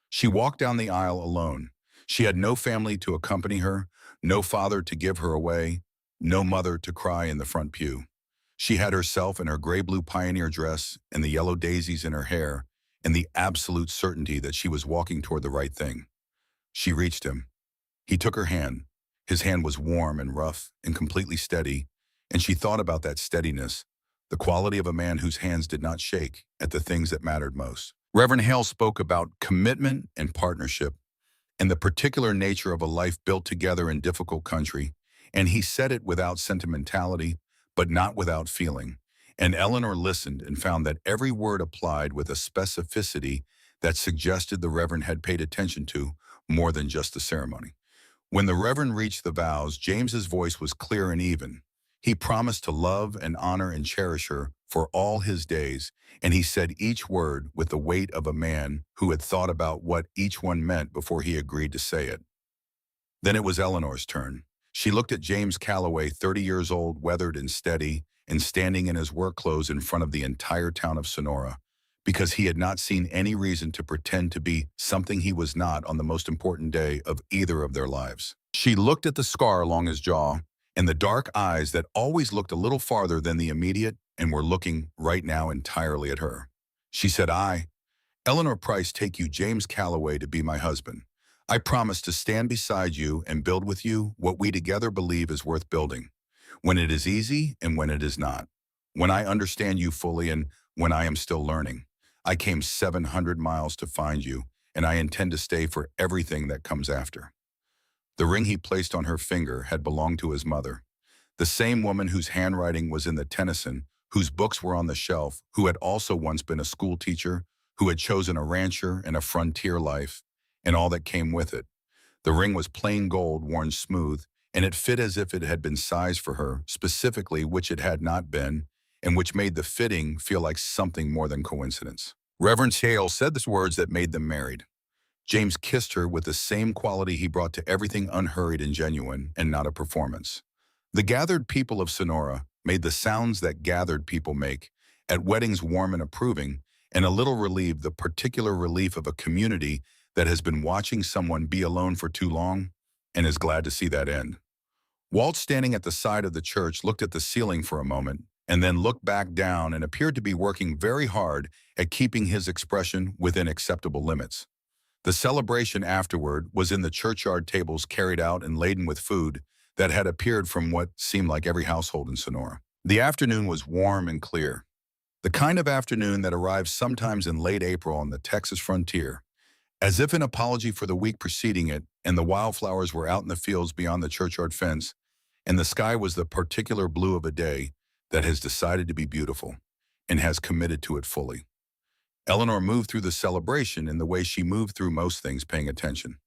She walked down the aisle alone. She had no family to accompany her, no father to give her away, no mother to cry in the front pew. She had herself in her gray-blue pioneer dress and the yellow daisies in her hair, and the absolute certainty that she was walking toward the right thing. She reached him. He took her hand. His hand was warm and rough and completely steady, and she thought about that steadiness, the quality of a man whose hands did not shake at the things that mattered most. Reverend Hale spoke about commitment and partnership, and the particular nature of a life built together in difficult country, and he said it without sentimentality, but not without feeling. And Eleanor listened and found that every word applied with a specificity that suggested the Reverend had paid attention to more than just the ceremony. When the Reverend reached the vows, James's voice was clear and even. He promised to love and honor and cherish her for all his days, and he said each word with the weight of a man who had thought about what each one meant before he agreed to say it. Then it was Eleanor's turn. She looked at James Calloway, 30 years old, weathered and steady, and standing in his work clothes in front of the entire town of Sonora, because he had not seen any reason to pretend to be something he was not on the most important day of either of their lives. She looked at the scar along his jaw and the dark eyes that always looked a little farther than the immediate and were looking right now entirely at her. She said, "I, Eleanor Price, take you, James Calloway, to be my husband. I promise to stand beside you and build with you what we together believe is worth building, when it is easy and when it is not, when I understand you fully and when I am still learning. I came 700 miles to find you, and I intend to stay for everything that comes after." The ring he placed on her finger had belonged to his mother, the same woman whose handwriting was in the Tennyson, whose books were on the shelf, who had also once been a school teacher, who had chosen a rancher and a frontier life, and all that came with it. The ring was plain gold, worn smooth, and it fit as if it had been sized for her, specifically, which it had not been, and which made the fitting feel like something more than coincidence. Reverend Hale said the words that made them married. James kissed her with the same quality he brought to everything unhurried and genuine, and not a performance. The gathered people of Sonora made the sounds that gathered people make, at weddings warm and approving, and a little relieved, the particular relief of a community that has been watching someone be alone for too long and is glad to see that end. Walt, standing at the side of the church, looked at the ceiling for a moment and then looked back down and appeared to be working very hard at keeping his expression within acceptable limits. The celebration afterward was in the churchyard, tables carried out and laden with food that had appeared from what seemed like every household in Sonora. The afternoon was warm and clear, the kind of afternoon that arrives sometimes in late April on the Texas frontier, as if an apology for the week preceding it, and the wildflowers were out in the fields beyond the churchyard fence, and the sky was the particular blue of a day that has decided to be beautiful and has committed to it fully. Eleanor moved through the celebration in the way she moved through most things, paying attention.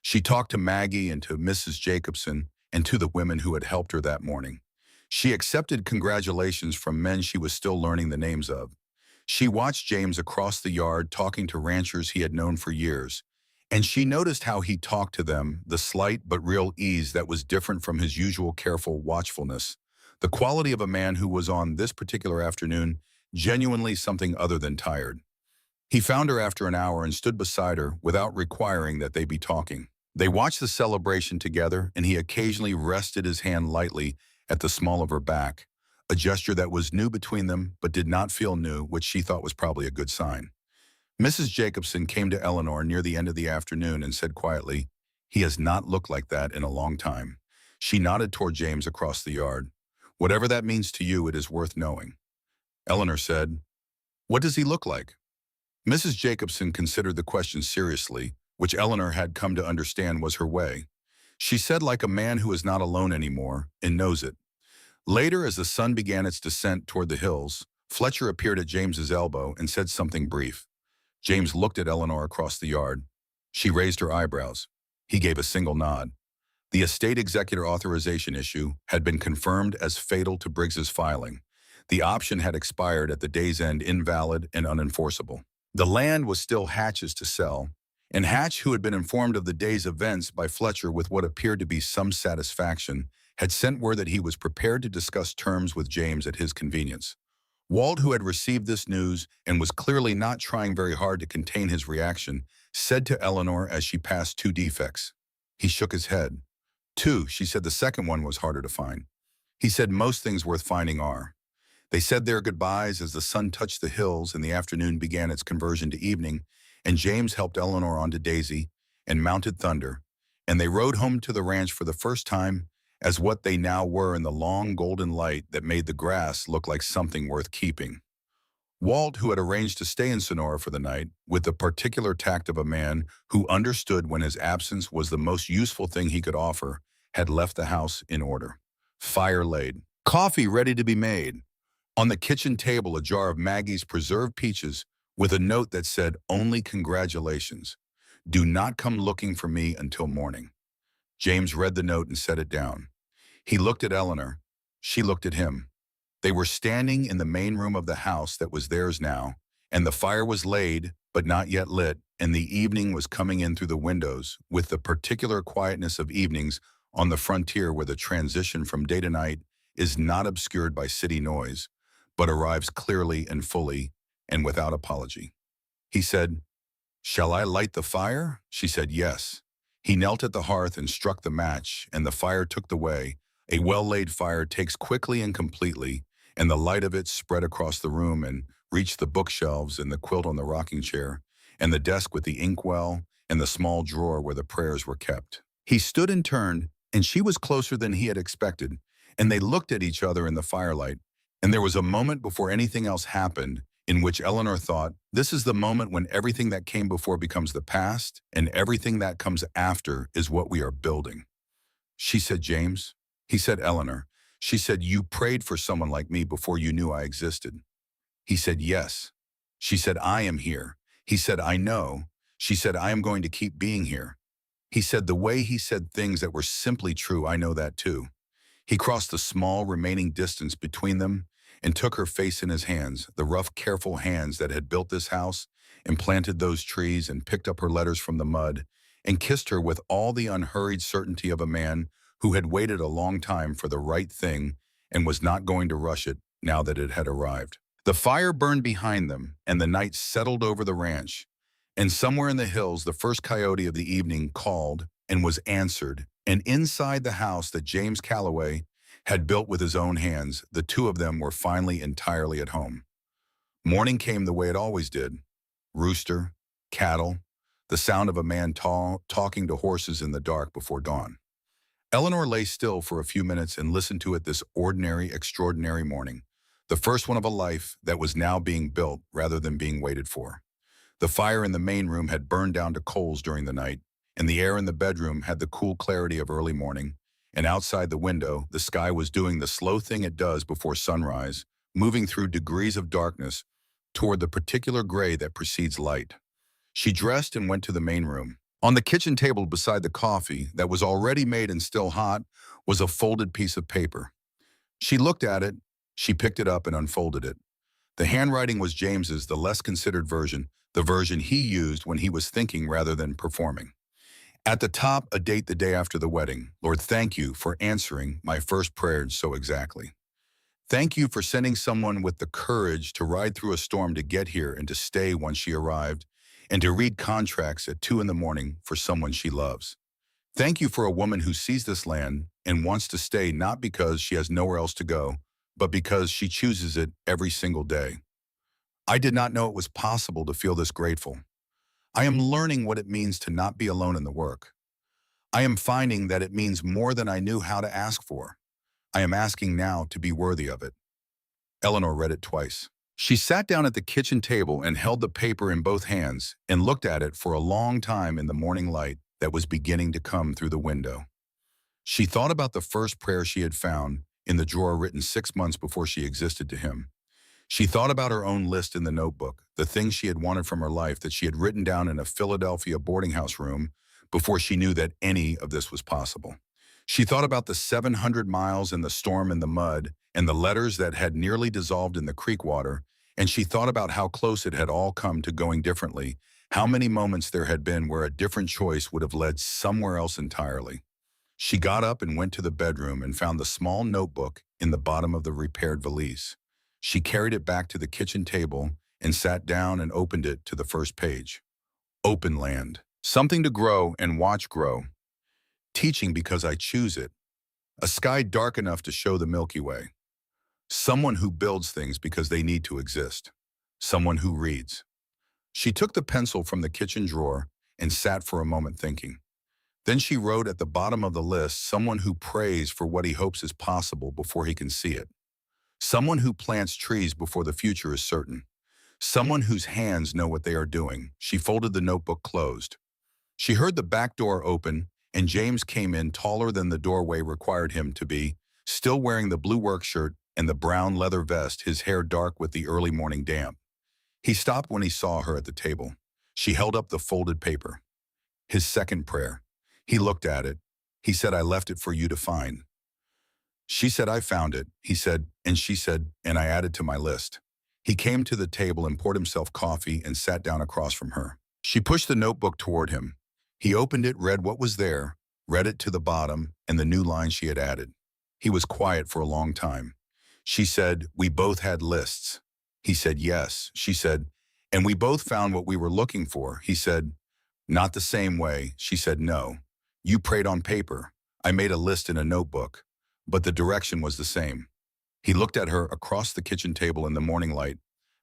She talked to Maggie and to Mrs. Jacobson and to the women who had helped her that morning. She accepted congratulations from men she was still learning the names of. She watched James across the yard talking to ranchers he had known for years, and she noticed how he talked to them, the slight but real ease that was different from his usual careful watchfulness, the quality of a man who was on this particular afternoon genuinely something other than tired. He found her after an hour and stood beside her without requiring that they be talking. They watched the celebration together, and he occasionally rested his hand lightly at the small of her back, a gesture that was new between them but did not feel new, which she thought was probably a good sign. Mrs. Jacobson came to Eleanor near the end of the afternoon and said quietly, "He has not looked like that in a long time." She nodded toward James across the yard. "Whatever that means to you, it is worth knowing." Eleanor said, "What does he look like?" Mrs. Jacobson considered the question seriously, which Eleanor had come to understand was her way. She said, "Like a man who is not alone anymore and knows it." Later, as the sun began its descent toward the hills, Fletcher appeared at James's elbow and said something brief. James looked at Eleanor across the yard. She raised her eyebrows. He gave a single nod. The estate executor authorization issue had been confirmed as fatal to Briggs's filing. The option had expired at the day's end, invalid and unenforceable. The land was still Hatch's to sell, and Hatch, who had been informed of the day's events by Fletcher with what appeared to be some satisfaction, had sent word that he was prepared to discuss terms with James at his convenience. Walt, who had received this news and was clearly not trying very hard to contain his reaction, said to Eleanor as she passed two defects. He shook his head. "Two," she said. "The second one was harder to find." He said, "Most things worth finding are." They said their goodbyes as the sun touched the hills and the afternoon began its conversion to evening, and James helped Eleanor onto Daisy and mounted Thunder, and they rode home to the ranch for the first time as what they now were in the long golden light that made the grass look like something worth keeping. Walt, who had arranged to stay in Sonora for the night, with the particular tact of a man who understood when his absence was the most useful thing he could offer, had left the house in order. Fire laid. Coffee ready to be made. On the kitchen table, a jar of Maggie's preserved peaches with a note that said, "Only congratulations. Do not come looking for me until morning." James read the note and set it down. He looked at Eleanor. She looked at him. They were standing in the main room of the house that was theirs now, and the fire was laid, but not yet lit, and the evening was coming in through the windows with the particular quietness of evenings on the frontier where the transition from day to night is not obscured by city noise, but arrives clearly and fully and without apology. He said, "Shall I light the fire?" She said yes. He knelt at the hearth and struck the match, and the fire took the way. A well-laid fire takes quickly and completely, and the light of it spread across the room and reached the bookshelves and the quilt on the rocking chair, and the desk with the inkwell and the small drawer where the prayers were kept. He stood and turned, and she was closer than he had expected, and they looked at each other in the firelight, and there was a moment before anything else happened in which Eleanor thought, this is the moment when everything that came before becomes the past, and everything that comes after is what we are building. She said, "James." He said, "Eleanor." She said, "You prayed for someone like me before you knew I existed." He said, "Yes." She said, "I am here." He said, "I know." She said, "I am going to keep being here." He said, "The way he said things that were simply true, I know that too." He crossed the small remaining distance between them and took her face in his hands, the rough, careful hands that had built this house and planted those trees and picked up her letters from the mud, and kissed her with all the unhurried certainty of a man who had waited a long time for the right thing and was not going to rush it now that it had arrived. The fire burned behind them, and the night settled over the ranch. And somewhere in the hills, the first coyote of the evening called and was answered, and inside the house that James Calloway had built with his own hands, the two of them were finally entirely at home. Morning came the way it always did. Rooster, cattle, the sound of a man talking to horses in the dark before dawn. Eleanor lay still for a few minutes and listened to it this ordinary, extraordinary morning, the first one of a life that was now being built rather than being waited for. The fire in the main room had burned down to coals during the night, and the air in the bedroom had the cool clarity of early morning, and outside the window, the sky was doing the slow thing it does before sunrise, moving through degrees of darkness toward the particular gray that precedes light. She dressed and went to the main room. On the kitchen table beside the coffee that was already made and still hot was a folded piece of paper. She looked at it, she picked it up and unfolded it. The handwriting was James's, the less considered version, the version he used when he was thinking rather than performing. At the top, a date the day after the wedding. "Lord, thank you for answering my first prayers so exactly. Thank you for sending someone with the courage to ride through a storm to get here and to stay once she arrived, and to read contracts at 2 in the morning for someone she loves. Thank you for a woman who sees this land and wants to stay not because she has nowhere else to go, but because she chooses it every single day. I did not know it was possible to feel this grateful. I am learning what it means to not be alone in the work. I am finding that it means more than I knew how to ask for. I am asking now to be worthy of it." Eleanor read it twice. She sat down at the kitchen table and held the paper in both hands and looked at it for a long time in the morning light that was beginning to come through the window. She thought about the first prayer she had found in the drawer written 6 months before she existed to him. She thought about her own list in the notebook, the things she had wanted from her life that she had written down in a Philadelphia boarding house room before she knew that any of this was possible. She thought about the 700 miles and the storm in the mud and the letters that had nearly dissolved in the creek water, and she thought about how close it had all come to going differently, how many moments there had been where a different choice would have led somewhere else entirely. She got up and went to the bedroom and found the small notebook in the bottom of the repaired valise. She carried it back to the kitchen table and sat down and opened it to the first page. Open land. Something to grow and watch grow. Teaching because I choose it. A sky dark enough to show the Milky Way. Someone who builds things because they need to exist. Someone who reads. She took the pencil from the kitchen drawer and sat for a moment thinking. Then she wrote at the bottom of the list, someone who prays for what he hopes is possible before he can see it. Someone who plants trees before the future is certain. Someone whose hands know what they are doing. She folded the notebook closed. She heard the back door open, and James came in taller than the doorway required him to be, still wearing the blue work shirt and the brown leather vest, his hair dark with the early morning damp. He stopped when he saw her at the table. She held up the folded paper. His second prayer. He looked at it. He said, "I left it for you to find." She said, "I found it," he said, and she said, "and I added to my list." He came to the table and poured himself coffee and sat down across from her. She pushed the notebook toward him. He opened it, read what was there, read it to the bottom, and the new line she had added. He was quiet for a long time. She said, "We both had lists." He said, "Yes." She said, "And we both found what we were looking for." He said, "Not the same way." She said, "No. You prayed on paper. I made a list in a notebook. But the direction was the same." He looked at her across the kitchen table in the morning light.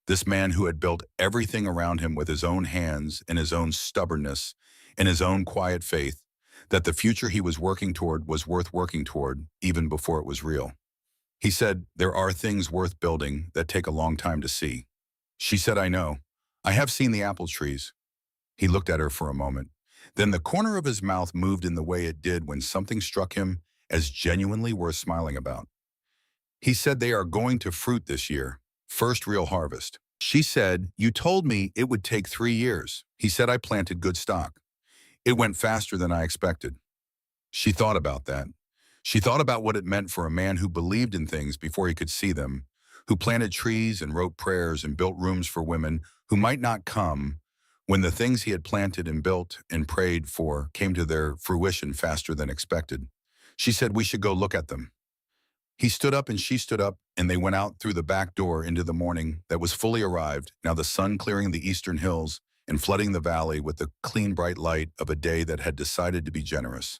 This man who had built everything around him with his own hands and his own stubbornness and his own quiet faith, that the future he was working toward was worth working toward even before it was real. He said, "There are things worth building that take a long time to see." She said, "I know. I have seen the apple trees." He looked at her for a moment. Then the corner of his mouth moved in the way it did when something struck him as genuinely worth smiling about. He said, "They are going to fruit this year. First real harvest." She said, "You told me it would take 3 years." He said, "I planted good stock. It went faster than I expected." She thought about that. She thought about what it meant for a man who believed in things before he could see them, who planted trees and wrote prayers and built rooms for women who might not come, when the things he had planted and built and prayed for came to their fruition faster than expected. She said, "We should go look at them." He stood up and she stood up, and they went out through the back door into the morning that was fully arrived, now the sun clearing the eastern hills and flooding the valley with the clean, bright light of a day that had decided to be generous.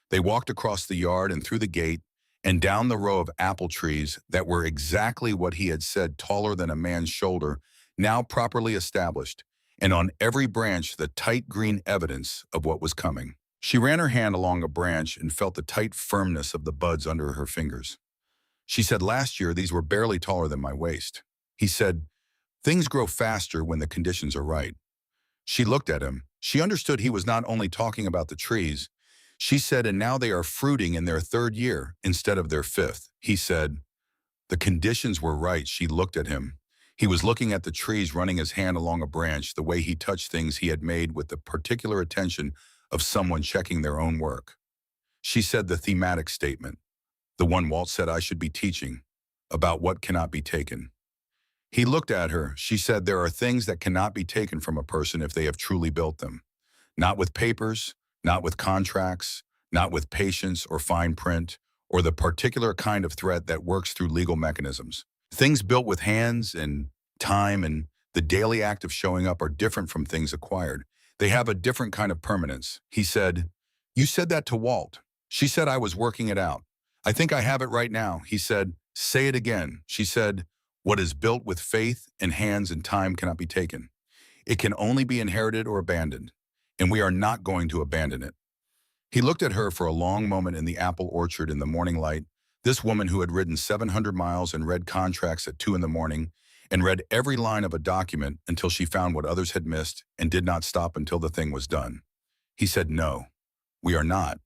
They walked across the yard and through the gate and down the row of apple trees that were exactly what he had said, taller than a man's shoulder, now properly established, and on every branch the tight green evidence of what was coming. She ran her hand along a branch and felt the tight firmness of the buds under her fingers. She said, "Last year these were barely taller than my waist." He said, "Things grow faster when the conditions are right." She looked at him. She understood he was not only talking about the trees. She said, "And now they are fruiting in their third year instead of their fifth." He said, "The conditions were right." She looked at him. He was looking at the trees, running his hand along a branch, the way he touched things he had made with the particular attention of someone checking their own work. She said the thematic statement, the one Walt said I should be teaching, about what cannot be taken. He looked at her. She said, "There are things that cannot be taken from a person if they have truly built them. Not with papers, not with contracts, not with patience or fine print, or the particular kind of threat that works through legal mechanisms. Things built with hands and time and the daily act of showing up are different from things acquired. They have a different kind of permanence." He said, "You said that to Walt." She said, "I was working it out. I think I have it right now." He said, "Say it again." She said, "What is built with faith and hands and time cannot be taken. It can only be inherited or abandoned, and we are not going to abandon it." He looked at her for a long moment in the apple orchard in the morning light, this woman who had ridden 700 miles and read contracts at 2 in the morning and read every line of a document until she found what others had missed and did not stop until the thing was done. He said, "No, we are not."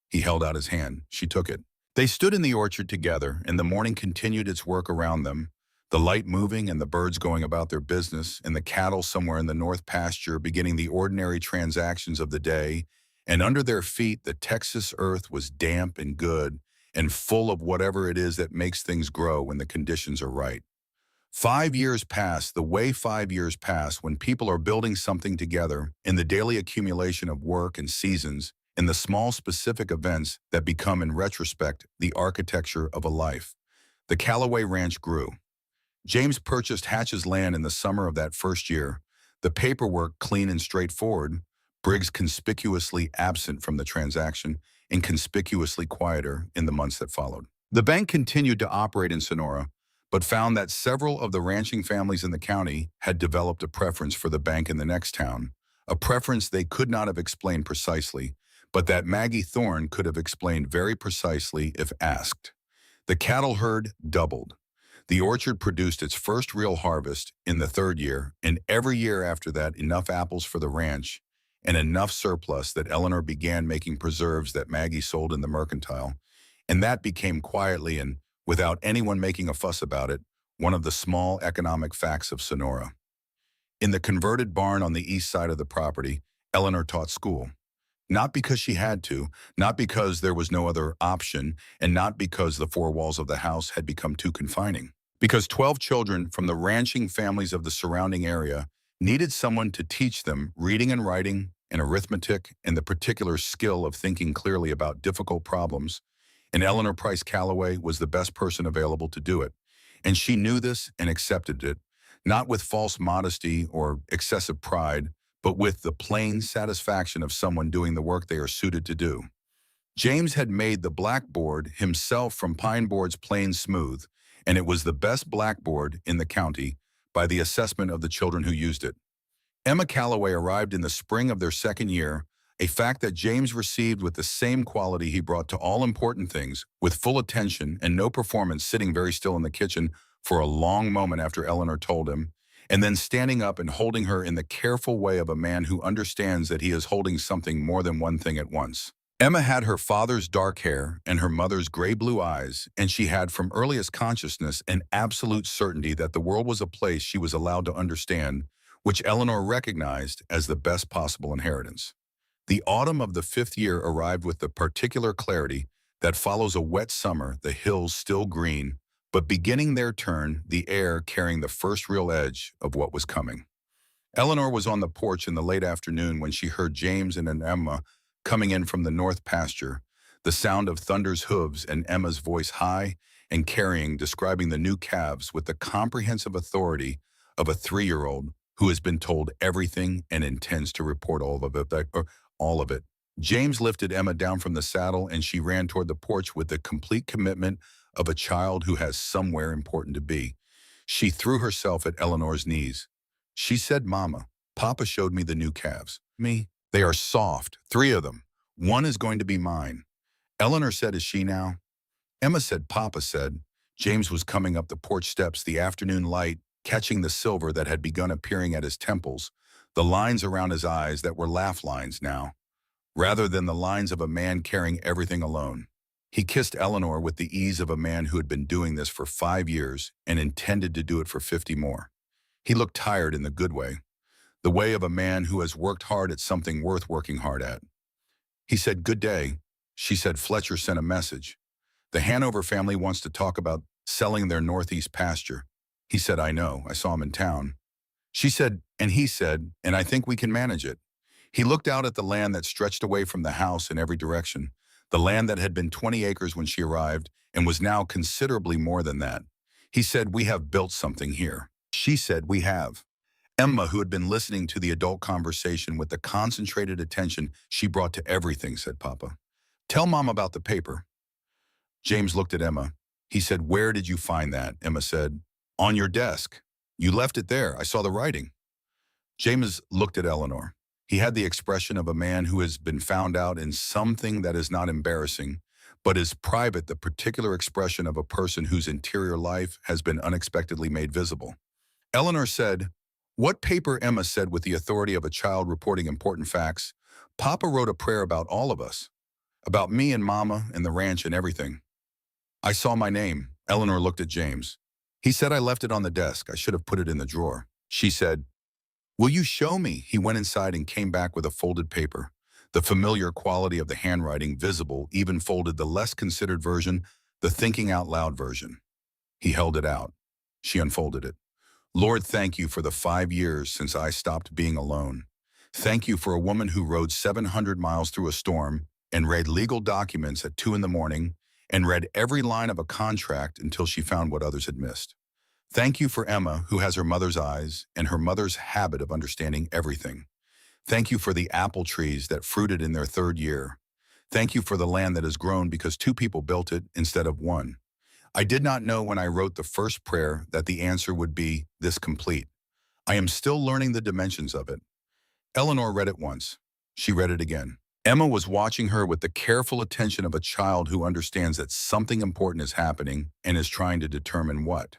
He held out his hand. She took it. They stood in the orchard together, and the morning continued its work around them, the light moving and the birds going about their business, and the cattle somewhere in the north pasture beginning the ordinary transactions of the day, and under their feet the Texas earth was damp and good and full of whatever it is that makes things grow when the conditions are right. 5 years pass the way 5 years pass when people are building something together in the daily accumulation of work and seasons, in the small specific events that become in retrospect the architecture of a life. The Callaway Ranch grew. James purchased Hatch's land in the summer of that first year, the paperwork clean and straightforward, Briggs conspicuously absent from the transaction and conspicuously quieter in the months that followed. The bank continued to operate in Sonora, but found that several of the ranching families in the county had developed a preference for the bank in the next town, a preference they could not have explained precisely, but that Maggie Thorne could have explained very precisely if asked. The cattle herd doubled. The orchard produced its first real harvest in the third year, and every year after that, enough apples for the ranch and enough surplus that Eleanor began making preserves that Maggie sold in the mercantile. And that became quietly and without anyone making a fuss about it, one of the small economic facts of Sonora. In the converted barn on the east side of the property, Eleanor taught school. Not because she had to, not because there was no other option, and not because the four walls of the house had become too confining. Because 12 children from the ranching families of the surrounding area needed someone to teach them reading and writing and arithmetic and the particular skill of thinking clearly about difficult problems, and Eleanor Price Calloway was the best person available to do it. And she knew this and accepted it, not with false modesty or excessive pride, but with the plain satisfaction of someone doing the work they are suited to do. James had made the blackboard himself from pine boards plain smooth, and it was the best blackboard in the county by the assessment of the children who used it. Emma Calloway arrived in the spring of their second year, a fact that James received with the same quality he brought to all important things, with full attention and no performance, sitting very still in the kitchen for a long moment after Eleanor told him, and then standing up and holding her in the careful way of a man who understands that he is holding something more than one thing at once. Emma had her father's dark hair and her mother's gray-blue eyes, and she had from earliest consciousness an absolute certainty that the world was a place she was allowed to understand, which Eleanor recognized as the best possible inheritance. The autumn of the fifth year arrived with the particular clarity that follows a wet summer, the hills still green, but beginning their turn, the air carrying the first real edge of what was coming. Eleanor was on the porch in the late afternoon when she heard James and Emma coming in from the north pasture, the sound of Thunder's hooves and Emma's voice high and carrying, describing the new calves with the comprehensive authority of a 3-year-old who has been told everything and intends to report all of it. James lifted Emma down from the saddle and she ran toward the porch with the complete commitment of a child who has somewhere important to be. She threw herself at Eleanor's knees. She said, "Mama, Papa showed me the new calves. Me? They are soft, 3 of them. One is going to be mine." Eleanor said, "Is she now?" Emma said, "Papa said." James was coming up the porch steps, the afternoon light catching the silver that had begun appearing at his temples, the lines around his eyes that were laugh lines now, rather than the lines of a man carrying everything alone. He kissed Eleanor with the ease of a man who had been doing this for 5 years and intended to do it for 50 more. He looked tired in the good way, the way of a man who has worked hard at something worth working hard at. He said, "Good day." She said, "Fletcher sent a message. The Hanover family wants to talk about selling their northeast pasture." He said, "I know. I saw him in town." She said, and he said, "And I think we can manage it." He looked out at the land that stretched away from the house in every direction, the land that had been 20 acres when she arrived and was now considerably more than that. He said, "We have built something here." She said, "We have." Emma, who had been listening to the adult conversation with the concentrated attention she brought to everything, said, "Papa, tell Mom about the paper." James looked at Emma. He said, "Where did you find that?" Emma said, "On your desk. You left it there. I saw the writing." James looked at Eleanor. He had the expression of a man who has been found out in something that is not embarrassing, but is private, the particular expression of a person whose interior life has been unexpectedly made visible. Eleanor said, "What paper?" Emma said with the authority of a child reporting important facts. "Papa wrote a prayer about all of us, about me and Mama and the ranch and everything." "I saw my name." Eleanor looked at James. "He said I left it on the desk. I should have put it in the drawer." She said, "Will you show me?" He went inside and came back with a folded paper. The familiar quality of the handwriting visible, even folded, the less considered version, the thinking out loud version. He held it out. She unfolded it. "Lord, thank you for the 5 years since I stopped being alone. Thank you for a woman who rode 700 miles through a storm and read legal documents at 2 in the morning and read every line of a contract until she found what others had missed. Thank you for Emma, who has her mother's eyes and her mother's habit of understanding everything. Thank you for the apple trees that fruited in their 3rd year. Thank you for the land that has grown because 2 people built it instead of 1. I did not know when I wrote the first prayer that the answer would be this complete. I am still learning the dimensions of it." Eleanor read it once. She read it again. Emma was watching her with the careful attention of a child who understands that something important is happening and is trying to determine what.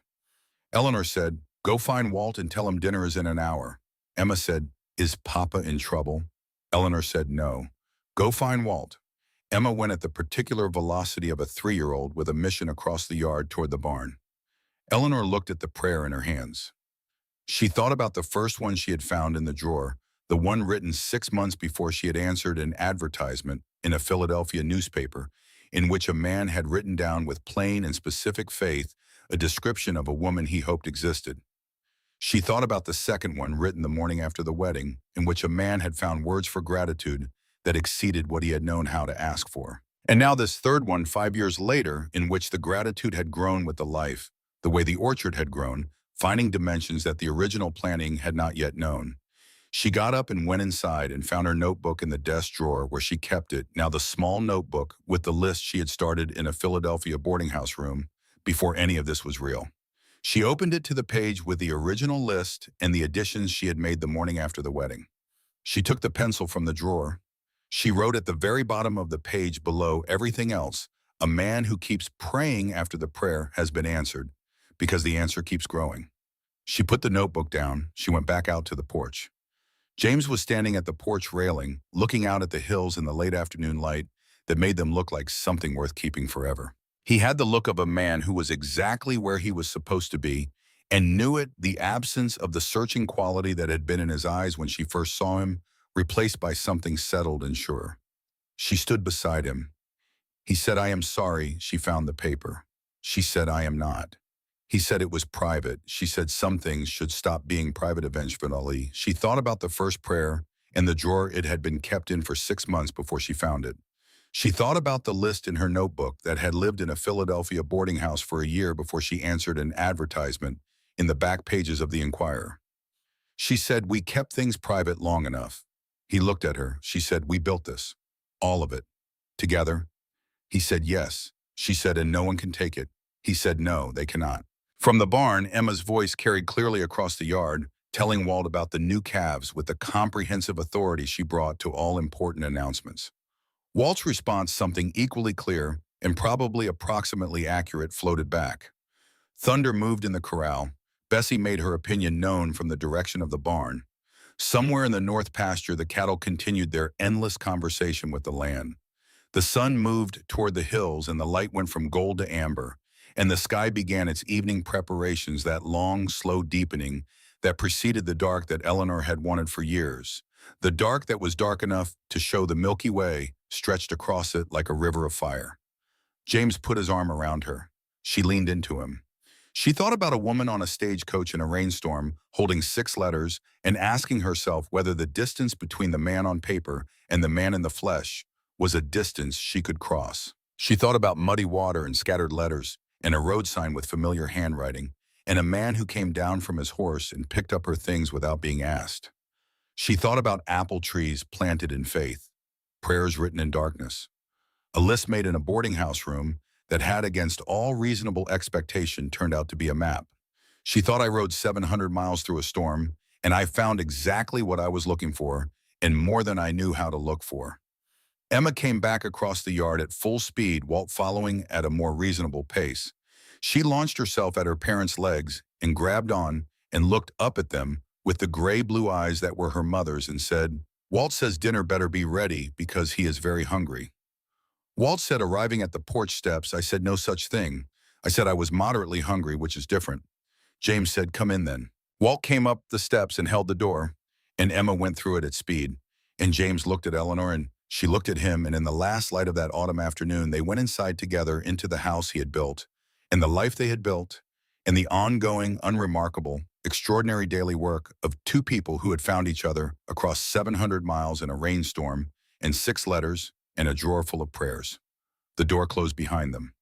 Eleanor said, "Go find Walt and tell him dinner is in an hour." Emma said, "Is Papa in trouble?" Eleanor said, "No. Go find Walt." Emma went at the particular velocity of a 3-year-old with a mission across the yard toward the barn. Eleanor looked at the prayer in her hands. She thought about the first one she had found in the drawer, the one written 6 months before she had answered an advertisement in a Philadelphia newspaper, in which a man had written down with plain and specific faith a description of a woman he hoped existed. She thought about the second one written the morning after the wedding, in which a man had found words for gratitude that exceeded what he had known how to ask for. And now this third one 5 years later, in which the gratitude had grown with the life, the way the orchard had grown, finding dimensions that the original planting had not yet known. She got up and went inside and found her notebook in the desk drawer where she kept it, now the small notebook with the list she had started in a Philadelphia boarding house room before any of this was real. She opened it to the page with the original list and the additions she had made the morning after the wedding. She took the pencil from the drawer. She wrote at the very bottom of the page below everything else, "A man who keeps praying after the prayer has been answered, because the answer keeps growing." She put the notebook down. She went back out to the porch. James was standing at the porch railing, looking out at the hills in the late afternoon light that made them look like something worth keeping forever. He had the look of a man who was exactly where he was supposed to be and knew it, the absence of the searching quality that had been in his eyes when she first saw him, replaced by something settled and sure. She stood beside him. He said, "I am sorry." She found the paper. She said, "I am not." He said it was private. She said some things should stop being private eventually. She thought about the first prayer and the drawer it had been kept in for 6 months before she found it. She thought about the list in her notebook that had lived in a Philadelphia boarding house for a year before she answered an advertisement in the back pages of the Inquirer. She said, "We kept things private long enough." He looked at her. She said, "We built this. All of it. Together." He said, "Yes." She said, "And no one can take it." He said, "No, they cannot." From the barn, Emma's voice carried clearly across the yard, telling Walt about the new calves with the comprehensive authority she brought to all important announcements. Walt's response, something equally clear and probably approximately accurate, floated back. Thunder moved in the corral. Bessie made her opinion known from the direction of the barn. Somewhere in the north pasture, the cattle continued their endless conversation with the land. The sun moved toward the hills and the light went from gold to amber, and the sky began its evening preparations, that long, slow deepening that preceded the dark that Eleanor had wanted for years. The dark that was dark enough to show the Milky Way stretched across it like a river of fire. James put his arm around her. She leaned into him. She thought about a woman on a stagecoach in a rainstorm, holding 6 letters, and asking herself whether the distance between the man on paper and the man in the flesh was a distance she could cross. She thought about muddy water and scattered letters, and a road sign with familiar handwriting, and a man who came down from his horse and picked up her things without being asked. She thought about apple trees planted in faith, prayers written in darkness, a list made in a boarding house room that had, against all reasonable expectation, turned out to be a map. She thought, "I rode 700 miles through a storm, and I found exactly what I was looking for, and more than I knew how to look for." Emma came back across the yard at full speed, Walt following at a more reasonable pace. She launched herself at her parents' legs and grabbed on and looked up at them with the gray-blue eyes that were her mother's and said, "Walt says dinner better be ready because he is very hungry." Walt said, arriving at the porch steps, "I said no such thing. I said I was moderately hungry, which is different." James said, "Come in then." Walt came up the steps and held the door, and Emma went through it at speed. And James looked at Eleanor, and she looked at him, and in the last light of that autumn afternoon, they went inside together into the house he had built, and the life they had built, and the ongoing, unremarkable, extraordinary daily work of 2 people who had found each other across 700 miles in a rainstorm, and 6 letters, and a drawer full of prayers. The door closed behind them.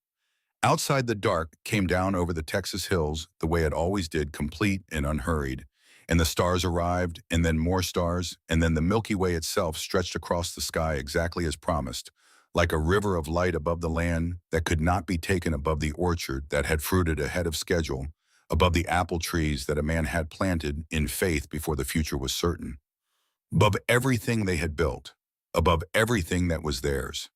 Outside, the dark came down over the Texas hills the way it always did, complete and unhurried, and the stars arrived, and then more stars, and then the Milky Way itself stretched across the sky exactly as promised, like a river of light above the land that could not be taken, above the orchard that had fruited ahead of schedule, above the apple trees that a man had planted in faith before the future was certain, above everything they had built, above everything that was theirs.